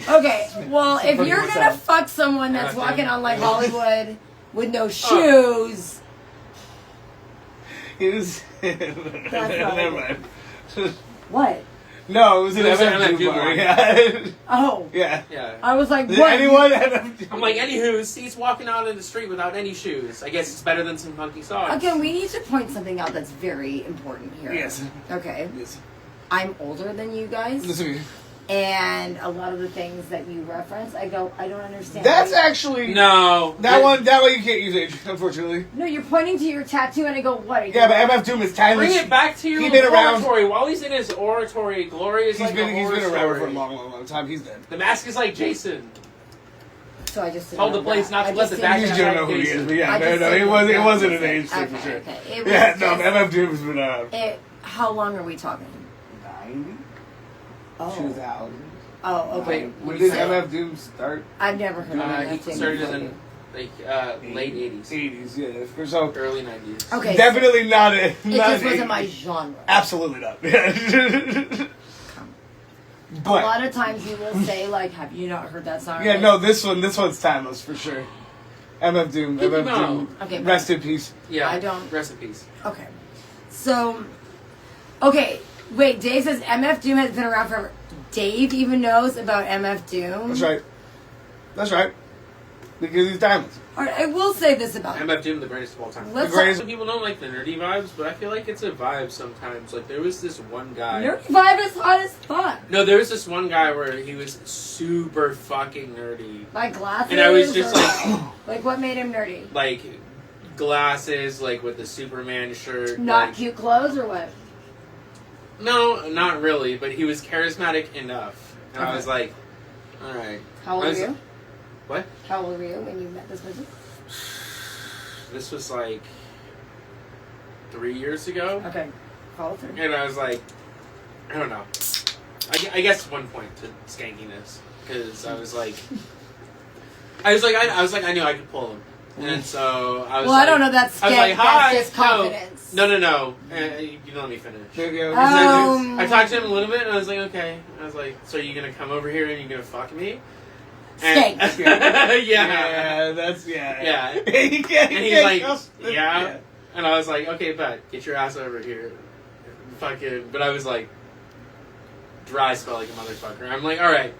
okay. Well, if Fucking you're what's gonna up? fuck someone that's Yeah, walking dude. on like Hollywood with no shoes, It was. not Never mind. what? No, it was an It was an MF MF Doom bar. bar. Yeah. Oh, Yeah. Yeah. I was like, Did what? anyone MF Doom? I'm like any who's. He's walking out in the street without any shoes. I guess it's better than some funky socks. Again, we need to point something out that's very important here. Yes. Okay. Yes. I'm older than you guys, Listen to me. and a lot of the things that you reference, I don't understand. That's why you- actually No. that one. That way you can't use age, unfortunately. No, you're pointing to your tattoo, and I go, what? Are you Yeah, but MF Doom is timeless. Bring it back to your He's been around. oratory. While he's in his oratory, Glory is He's like been a horror around story. for a long time. He's dead. The mask is like Jason. So I just didn't Told know the police that. not to I let just the didn't back You know just guy- don't know who he is, but yeah, I just no, it didn't wasn't. It know wasn't that. an age thing for Okay, sure. okay. It was Yeah, no, just- MF Doom's been How long are we talking? 90, Oh. 2000. Oh, okay. Wait, When do you did say? MF Doom start? I've never heard of He that thing. started in like late 80s, 80s, yeah. For so early 90s. Okay. definitely not a. It Not just an wasn't 80s. my genre. Absolutely not. A But lot of times you will say, like, have you not heard that song? yeah, no, this one's timeless for sure. MF Doom, MF No. Doom. Okay, Rest in peace. Yeah, I don't- Rest in peace. Okay. So, okay. Wait, Dave says MF Doom has been around forever. Dave even knows about MF Doom. That's right. That's right. Because he's timeless. All right, I will say this about him. MF Doom, the greatest of all time. Let's The greatest- Some people don't like the nerdy vibes, but I feel like it's a vibe sometimes. Like there was this one guy. Nerdy Vibe is hot as fuck. No, there was this one guy where he was super fucking nerdy. Like glasses. And I was just or- like, like what made him nerdy? like glasses, like with the Superman shirt. Not like, cute clothes or what? No, not really, but he was charismatic enough. And I Okay. was like, alright. How old were you? What? How old were you when you met this person? This was like 3 years ago. Okay. Follow through. And I was like, I don't know. I guess 1 point to skankiness. Because I was like, I knew I could pull him. And so I was Well, like, I don't know that's I was like, skank. hi. That's just confidence. No. You can let me finish. Um, I talked to him a little bit, and I was like, okay. I was like, so are you gonna come over here and you're gonna fuck me? Skank. yeah. Yeah, that's yeah. Yeah. He can't- And he he's can't like, trust- yeah. And I was like, okay, bet. Get your ass over here. Fucking. But I was like, dry spell like a motherfucker. I'm like, all right.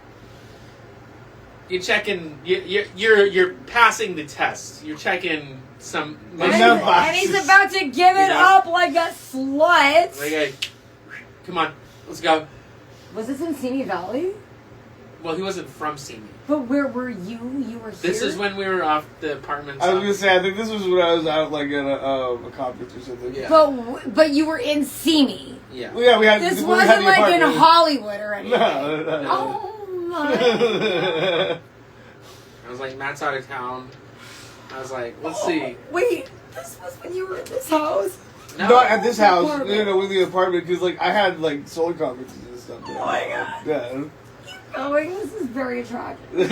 You're checking. You're passing the test. You're checking some. And he's, No and boxes. he's about to give it You know? up like a slut. Like, hey, come on, let's go. Was this in Simi Valley? Well, he wasn't from Simi. But where were you? You were here? This is when we were off the apartment. I was gonna say, I think this was when I was out like at a conference or something. Yeah. But you were in Simi. Yeah. Well, yeah, we had. This we had wasn't the like in apartment. Hollywood or anything. No. Oh my. I was like, Matt's out of town. I was like, let's see. Wait, this was when you were in this house? No. Not at this house, Apartment. with the apartment, because like I had like solar conferences and stuff. Oh my God. Yeah. Going, this is very attractive. no,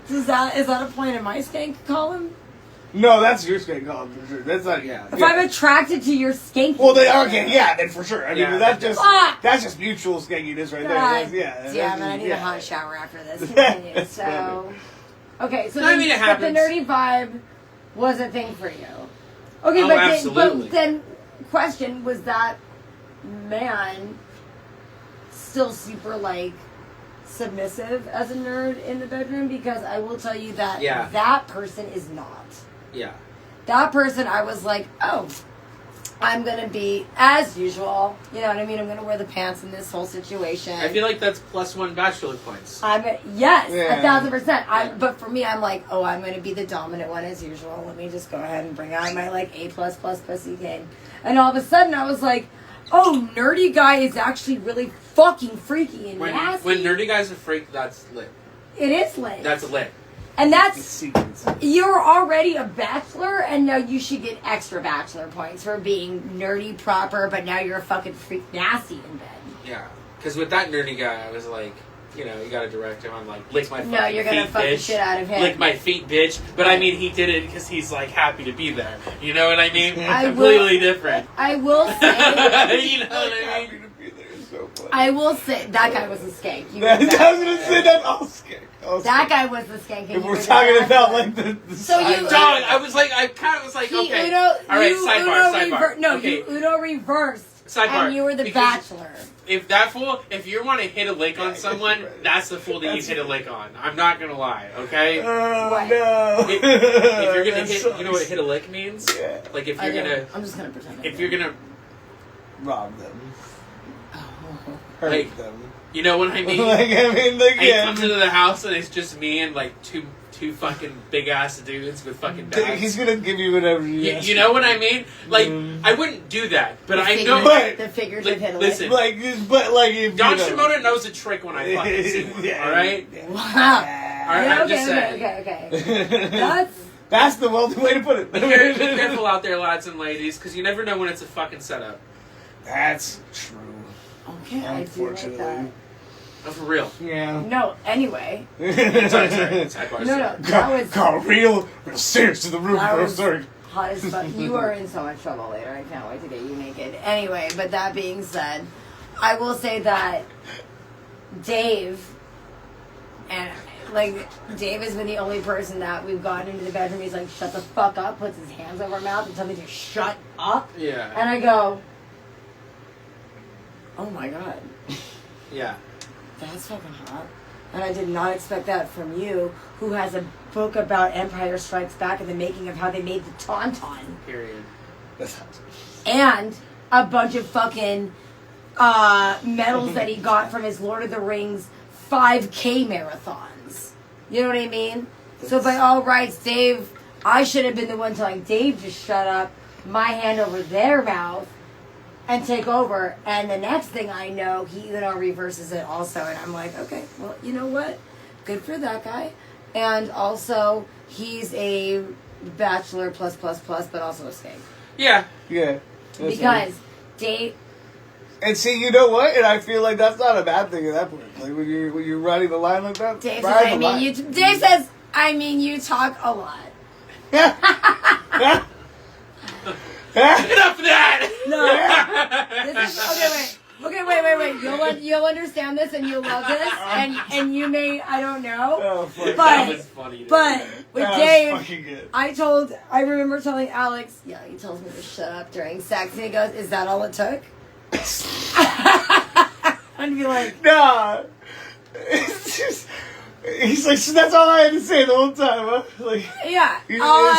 Is that a point in my skank column? that's your skank column for sure. That's not. Yeah. If I'm attracted to your skanky. Well, they okay, yeah, then for sure. I mean, Yeah. that's just mutual skankiness right there. God That's, yeah. damn it, that's- I need yeah. a hot shower after this. Continue. That's So, okay, so No, I then, mean, it but the happens. nerdy vibe was a thing for you. Okay, Oh, but absolutely. then, question, was that man still super, like, submissive as a nerd in the bedroom? Because I will tell you that Yeah. that person is not. Yeah. That person, I was like, oh, I'm going to be, as usual, you know what I mean? I'm going to wear the pants in this whole situation. I feel like that's +1 Bachelor points. Yes, Yeah. 1,000%. But for me, I'm like, oh, I'm going to be the dominant one as usual. Let me just go ahead and bring out my like A++ pussy game. And all of a sudden, I was like, oh, nerdy guy is actually really fucking freaky and nasty. When nerdy guys are freaked, that's lit. It is lit. That's lit. And that's, Secrets. you're already a bachelor, and now you should get extra bachelor points for being nerdy proper, but now you're a fucking freak nasty in bed. Yeah. Because with that nerdy guy, I was like, you gotta direct him. I'm like, lick my fucking No, you're gonna feet, fuck the bitch. shit out of him. Lick my feet, bitch. But I mean, he did it because he's like happy to be there. You know what I mean? I Completely different. I will say. You know what I Happy mean? to be there is so funny. I will say that guy was a skank. You were I the was gonna bachelor. say that all skank. That guy was the skank. And If you we're were the talking about bachelor. like the So you- Dog, I kind of was like, He okay. Uno, All right, you sidebar, Uno sidebar. No, Okay. you Uno reversed. Sidebar, And you were the because- bachelor. If that fool, if you want to hit a lick on someone, that's the fool that you hit a lick on. I'm not gonna lie, okay? Oh What? no! If you're gonna That hit, sucks. you know what hit a lick means? Yeah. Like if I you're know. gonna, I'm just gonna pretend. I if know. you're gonna, Rob them, Oh. hurt Like, them. you know what I mean? Like I mean, like He yeah. comes into the house and it's just me and like two fucking big ass dudes with fucking bags. He's gonna give you whatever you ask You know what I mean? Like Mm. I wouldn't do that, but The I figures- know. But- the figures Like, of Hitler. listen. Like, but like if Don you know. Shimoda knows a trick when I fucking see one. Yeah. All right. Wow. All right, Yeah, I'm just saying. okay. That's the wealthy way to put it. Be careful out there, lads and ladies, because you never know when it's a fucking setup. That's true. Okay, I do like that. Unfortunately. Oh, for real. Yeah. No, anyway. Sorry. Sidebar. No, no, that was Got real serious to the room, That bro. was- Sorry. hot as fuck. You are in so much trouble later. I can't wait to get you naked. Anyway, but that being said, I will say that Dave, and like Dave has been the only person that we've gone into the bedroom. He's like, "Shut the fuck up!" Puts his hands over our mouth and tells me to shut up. Yeah. And I go, "Oh my god, Yeah. that's fucking hot." And I did not expect that from you, who has a book about Empire Strikes Back and the making of how they made the Tauntaun. Period. That's hot. And a bunch of fucking medals that he got from his Lord of the Rings 5K marathons. You know what I mean? So by all rights, Dave, I should have been the one telling Dave to shut up, my hand over their mouth, and take over. And the next thing I know, he reverses it also. And I'm like, okay, well, you know what? Good for that guy. And also, he's a bachelor plus, but also a skank. Yeah. Yeah. That's Because Dave... And see, you know what? And I feel like that's not a bad thing at that point. Like when you're riding the line like that. Dave ride says, the line. Dave says, I mean, you talk a lot. Enough of that. No. This is, okay, wait. You'll understand this and you'll love this, and you may, I don't know. Oh, fuck. That But was funny. Dude. but with That was Dave, fucking good. I remember telling Alex, yeah, he tells me to shut up during sex, and he goes, "Is that all it took?" I'd be like, Nah. It's just, he's like, so that's all I had to say the whole time, huh? Like, yeah. he's All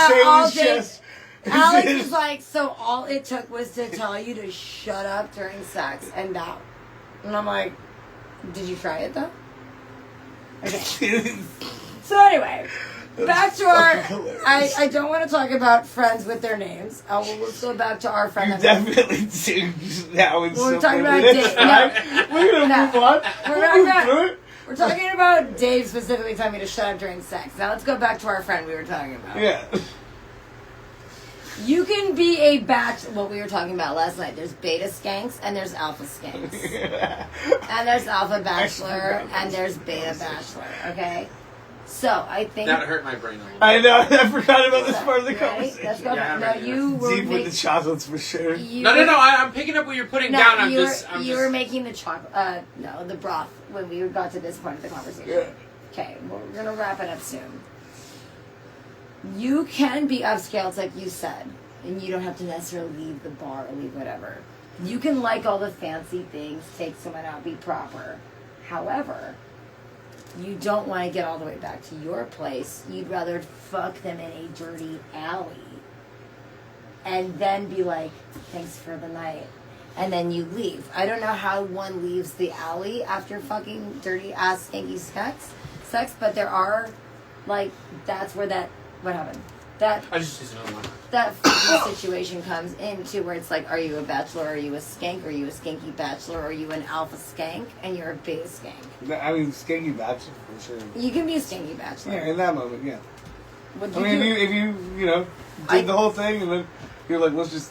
his Dave, chest. Alex was like, so all it took was to tell you to shut up during sex, and that. And I'm like, did you try it though? Okay. So anyway, back to our. fucking hilarious. I don't want to talk about friends with their names. Let's go back to our friend. You definitely do. That was We're so talking funny. about That's Dave. fine. We're gonna No. move on. We're We'll not- move through it. We're talking about Dave specifically telling me to shut up during sex. Now let's go back to our friend we were talking about. Yeah. You can be a what we were talking about last night. There's beta skanks and there's alpha skanks. And there's alpha bachelor and there's beta bachelor, okay? So I think That hurt my brain a little bit. I know. I forgot about this part of the right? conversation. Let's go. Yeah, No, right, you were Deep with the chocolates for sure. No. I'm picking up what you're putting down. I'm you just. were making the chocolate. No, the broth when we got to this point of the conversation. Yeah. Okay, well, we're gonna wrap it up soon. You can be upscaled, like you said, and you don't have to necessarily leave the bar or leave whatever. You can like all the fancy things, take someone out, be proper. However, you don't want to get all the way back to your place. You'd rather fuck them in a dirty alley and then be like, thanks for the night. And then you leave. I don't know how one leaves the alley after fucking dirty ass skanky sex, but there are, like, that's where that, what happened? I just used another one. That fucking situation comes into where it's like, are you a bachelor, are you a skank, are you a skanky bachelor, are you an alpha skank, and you're a beta skank. I mean, skanky bachelor for sure. You can be a skanky bachelor. Yeah, in that moment, yeah. Would I you mean, do- if you did the whole thing and then you're like, let's just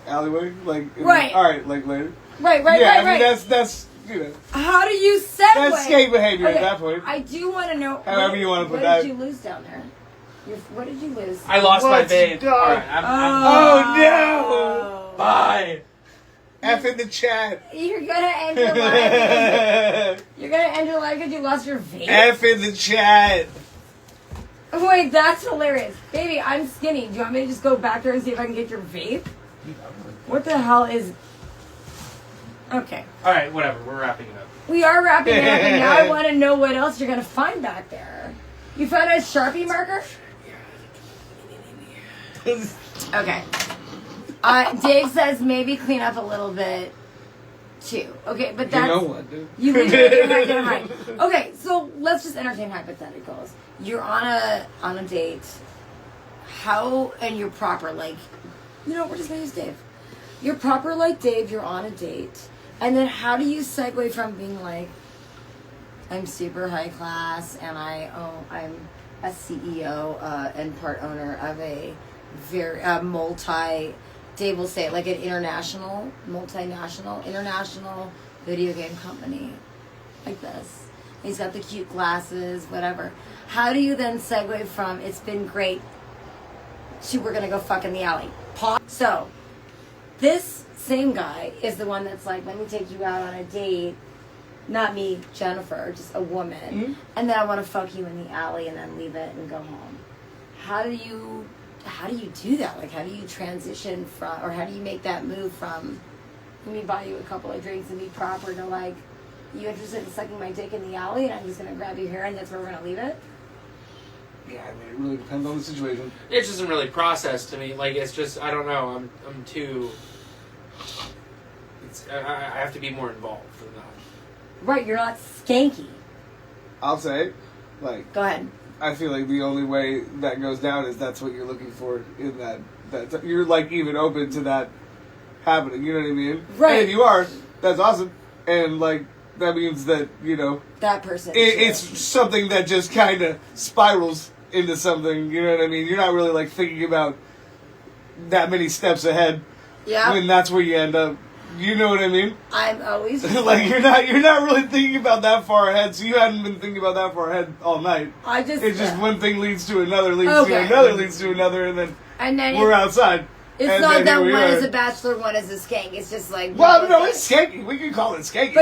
alleyway, like, Right. All right, like later. Right, yeah, I mean, right. that's you know. How do you segue? That's skank behavior at that point. I do want to know. However you want to put what that. What did you lose down there? What did you lose? I lost my What's babe. done? All right, Oh, no! Bye. F in the chat. You're gonna end your life. You're gonna end your life because you lost your vape. F in the chat. Wait, that's hilarious, baby. I'm skinny. Do you want me to just go back there and see if I can get your vape? What the hell is? Okay. All right, whatever. We're wrapping it up. We are wrapping it up, and now I want to know what else you're gonna find back there. You found a Sharpie marker? Okay. Dave says maybe clean up a little bit too. Okay, but that's... You know what, dude? You leave it in your hide. Okay, so let's just entertain hypotheticals. You're on a date. How, and you're proper, like... You know, we're just going to use Dave. You're proper like Dave, you're on a date. And then how do you segue from being like, I'm super high class and I'm a CEO and part owner of a very Dave will say like an international video game company like this. He's got the cute glasses, whatever. How do you then segue from it's been great to we're gonna go fuck in the alley? So this same guy is the one that's like, let me take you out on a date. Not me, Jennifer, just a woman. Mm-hmm. And then I want to fuck you in the alley and then leave it and go home. How do you do that? Like, how do you transition from, or how do you make that move from, let me buy you a couple of drinks and be proper to like, you interested in sucking my dick in the alley and I'm just going to grab your hair and that's where we're going to leave it? Yeah, I mean, it really depends on the situation. It just isn't really processed to me. Like, it's just, I don't know. I'm too... I have to be more involved than that. Right, you're not skanky. I'll say, like... Go ahead. I feel like the only way that goes down is that's what you're looking for in that you're, like, even open to that happening, you know what I mean? Right. And if you are, that's awesome. And, like, that means that, you know... That person. It's something that just kind of spirals into something, you know what I mean? You're not really, like, thinking about that many steps ahead. Yeah. When that's where you end up. You know what I mean? I'm always like you're not really thinking about that far ahead. So you hadn't been thinking about that far ahead all night. It's just one thing leads to another, leads to another, leads to another, and then we're outside. It's not that one is a bachelor, one is a skank. It's just like well, no, it's skanky. We can call it skanky.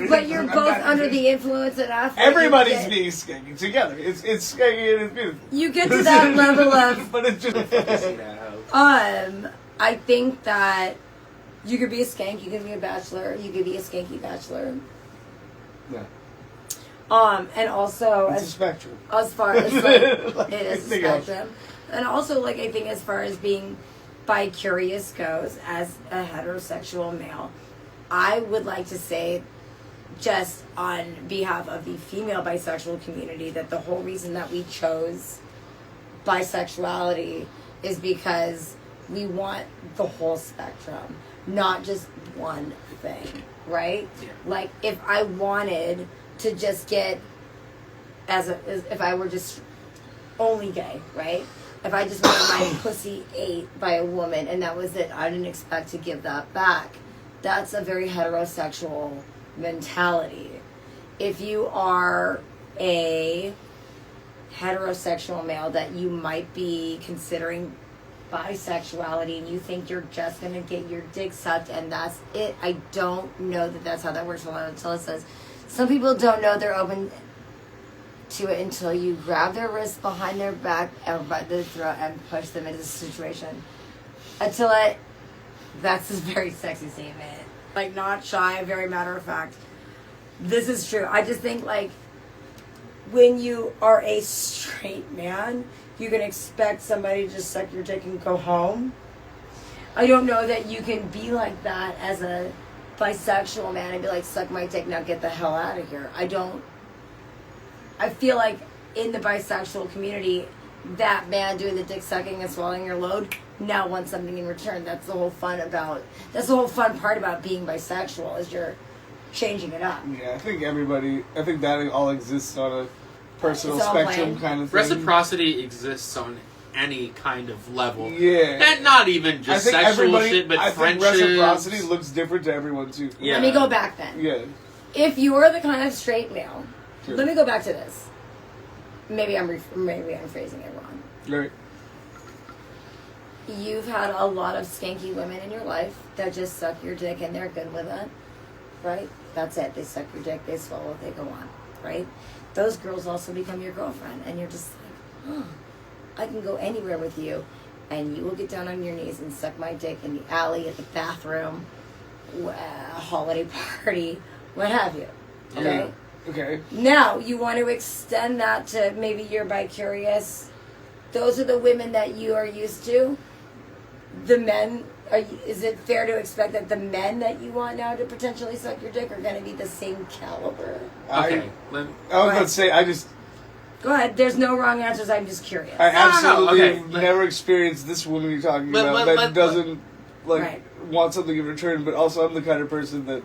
But you're both under the influence enough. Everybody's being skanky together. It's skanky and it's beautiful. You get to that level of. But it's just. I think that. You could be a skank, you could be a bachelor, you could be a skanky bachelor. Yeah. And also it's a spectrum. As far as like, it is a spectrum. And also like I think as far as being bi-curious goes, as a heterosexual male, I would like to say just on behalf of the female bisexual community that the whole reason that we chose bisexuality is because we want the whole spectrum. Not just one thing, right? Yeah. Like, if I wanted to just get, if I were just only gay, right? If I just wanted my pussy ate by a woman and that was it, I didn't expect to give that back. That's a very heterosexual mentality. If you are a heterosexual male that you might be considering bisexuality and you think you're just going to get your dick sucked and that's it. I don't know that that's how that works. Until it says some people don't know they're open to it until you grab their wrist behind their back and by the throat and push them into the situation. That's a very sexy statement. Like not shy, very matter of fact. This is true. I just think like when you are a straight man, you can expect somebody to just suck your dick and go home. I don't know that you can be like that as a bisexual man and be like, suck my dick, now get the hell out of here. I feel like in the bisexual community, that man doing the dick sucking and swallowing your load now wants something in return. That's the whole fun part about being bisexual is you're changing it up. Yeah, I think that all exists on a personal spectrum kind of thing. Reciprocity exists on any kind of level. Yeah. And not even just sexual shit, but friendship. I think reciprocity looks different to everyone too. Yeah. Let me go back then. Yeah. if you're the kind of straight male, Sure. let me go back to this. Maybe I'm phrasing it wrong. Right. You've had a lot of skanky women in your life that just suck your dick and they're good with it, right? That's it. They suck your dick, they swallow, they go on, right? Those girls also become your girlfriend, and you're just like, oh, I can go anywhere with you, and you will get down on your knees and suck my dick in the alley, at the bathroom, holiday party, what have you. Okay? Okay. Now, you want to extend that to maybe you're bi-curious. Those are the women that you are used to. The men, is it fair to expect that the men that you want now to potentially suck your dick are going to be the same caliber? Okay. I was about to say, Go ahead. There's no wrong answers. I'm just curious. I absolutely Okay, never experienced this woman you're talking about that doesn't want something in return, but also I'm the kind of person that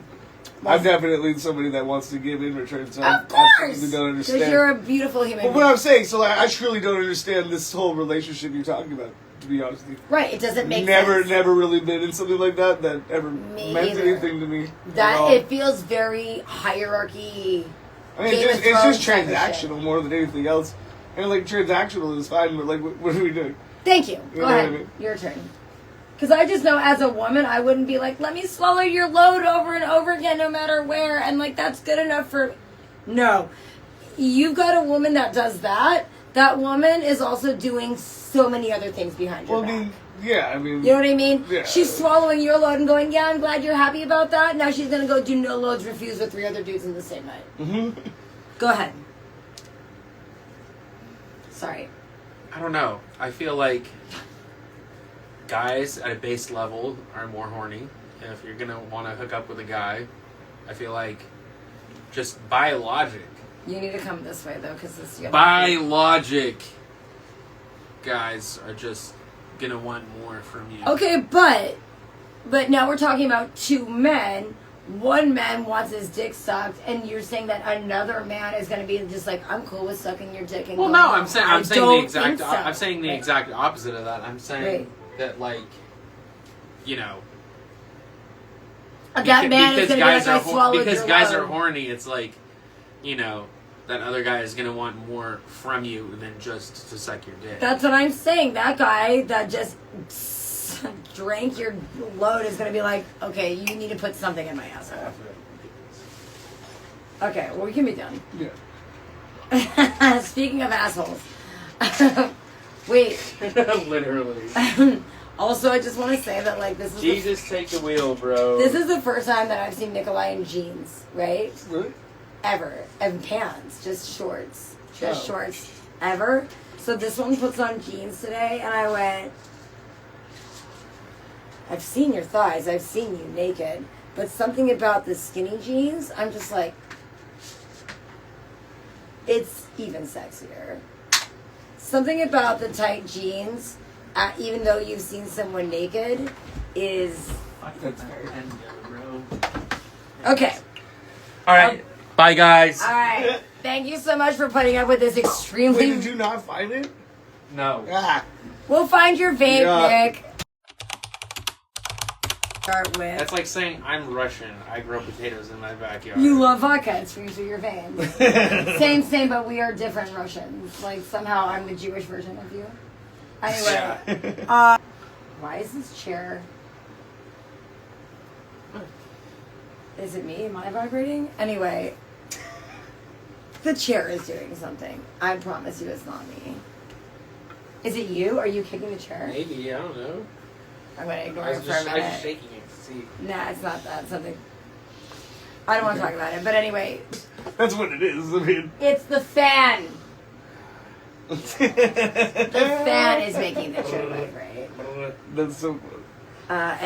I'm definitely somebody that wants to give in return, so Of I course! absolutely don't understand. Because you're a beautiful human But being. what I'm saying, so I truly don't understand this whole relationship you're talking about, to be honest with you. Right, it doesn't make sense. Never really been in something like that ever Me meant either. anything to me. at That all. it feels very hierarchy. I mean, Game of it's just Thrones type of transactional more than anything else. And like transactional is fine, but like, what are we doing? Thank you. You Go know what ahead. I mean? Your turn. Because I just know as a woman, I wouldn't be like, let me swallow your load over and over again, no matter where. And like, that's good enough for. No. You've got a woman that does that. That woman is also doing so many other things behind your Well, back. I mean, yeah, I mean. You know what I mean? Yeah. She's swallowing your load and going, yeah, I'm glad you're happy about that. Now she's going to go do no loads refused with 3 other dudes in the same night. Mhm. Go ahead. Sorry. I don't know. I feel like guys at a base level are more horny. And if you're gonna want to hook up with a guy, I feel like just by logic, You need to come this way, though, because this is by logic, guys are just gonna want more from you. Okay, but now we're talking about 2 men. One man wants his dick sucked, and you're saying that another man is going to be just like, I'm cool with sucking your dick. And Well, going no, on. I'm saying I the don't exact. think so. I'm saying the Right. exact opposite of that. I'm saying Right. that, like, you know, That man is going to be like, I swallowed because your guys load. are horny. It's like, you know, that other guy is gonna want more from you than just to suck your dick. That's what I'm saying. That guy that just drank your load is going to be like, okay, you need to put something in my asshole. Okay, well, we can be done. Yeah. Speaking of assholes. Wait. Literally. Also, I just want to say that, like, this is Jesus, take the wheel, bro. this is the first time that I've seen Nikolai in jeans, right? Really? Ever. And pants. Just shorts. Just Oh. shorts. Ever. So this one puts on jeans today, and I went, I've seen your thighs. I've seen you naked. But something about the skinny jeans, I'm just like, it's even sexier. Something about the tight jeans, even though you've seen someone naked, is... That's fair. Okay. All right. Bye, guys. All right. Thank you so much for putting up with this extremely... Wait, did you not find it? No. Ah. We'll find your vape, Yeah. Nick. Start with... That's like saying I'm Russian. I grow potatoes in my backyard. You love vodka. It streams through your veins. Same, but we are different Russians. Like, somehow I'm the Jewish version of you. Anyway. Yeah. Why is this chair... Is it me? Am I vibrating? Anyway. The chair is doing something. I promise you it's not me. Is it you? Are you kicking the chair? Maybe, I don't know. I'm going to ignore I it was for a just minute. shaking it to see. Nah, it's not that. Something... I don't want to talk about it. But anyway, That's what it is. I mean. it's the fan. The fan is making the chair vibrate. That's so. Anyway.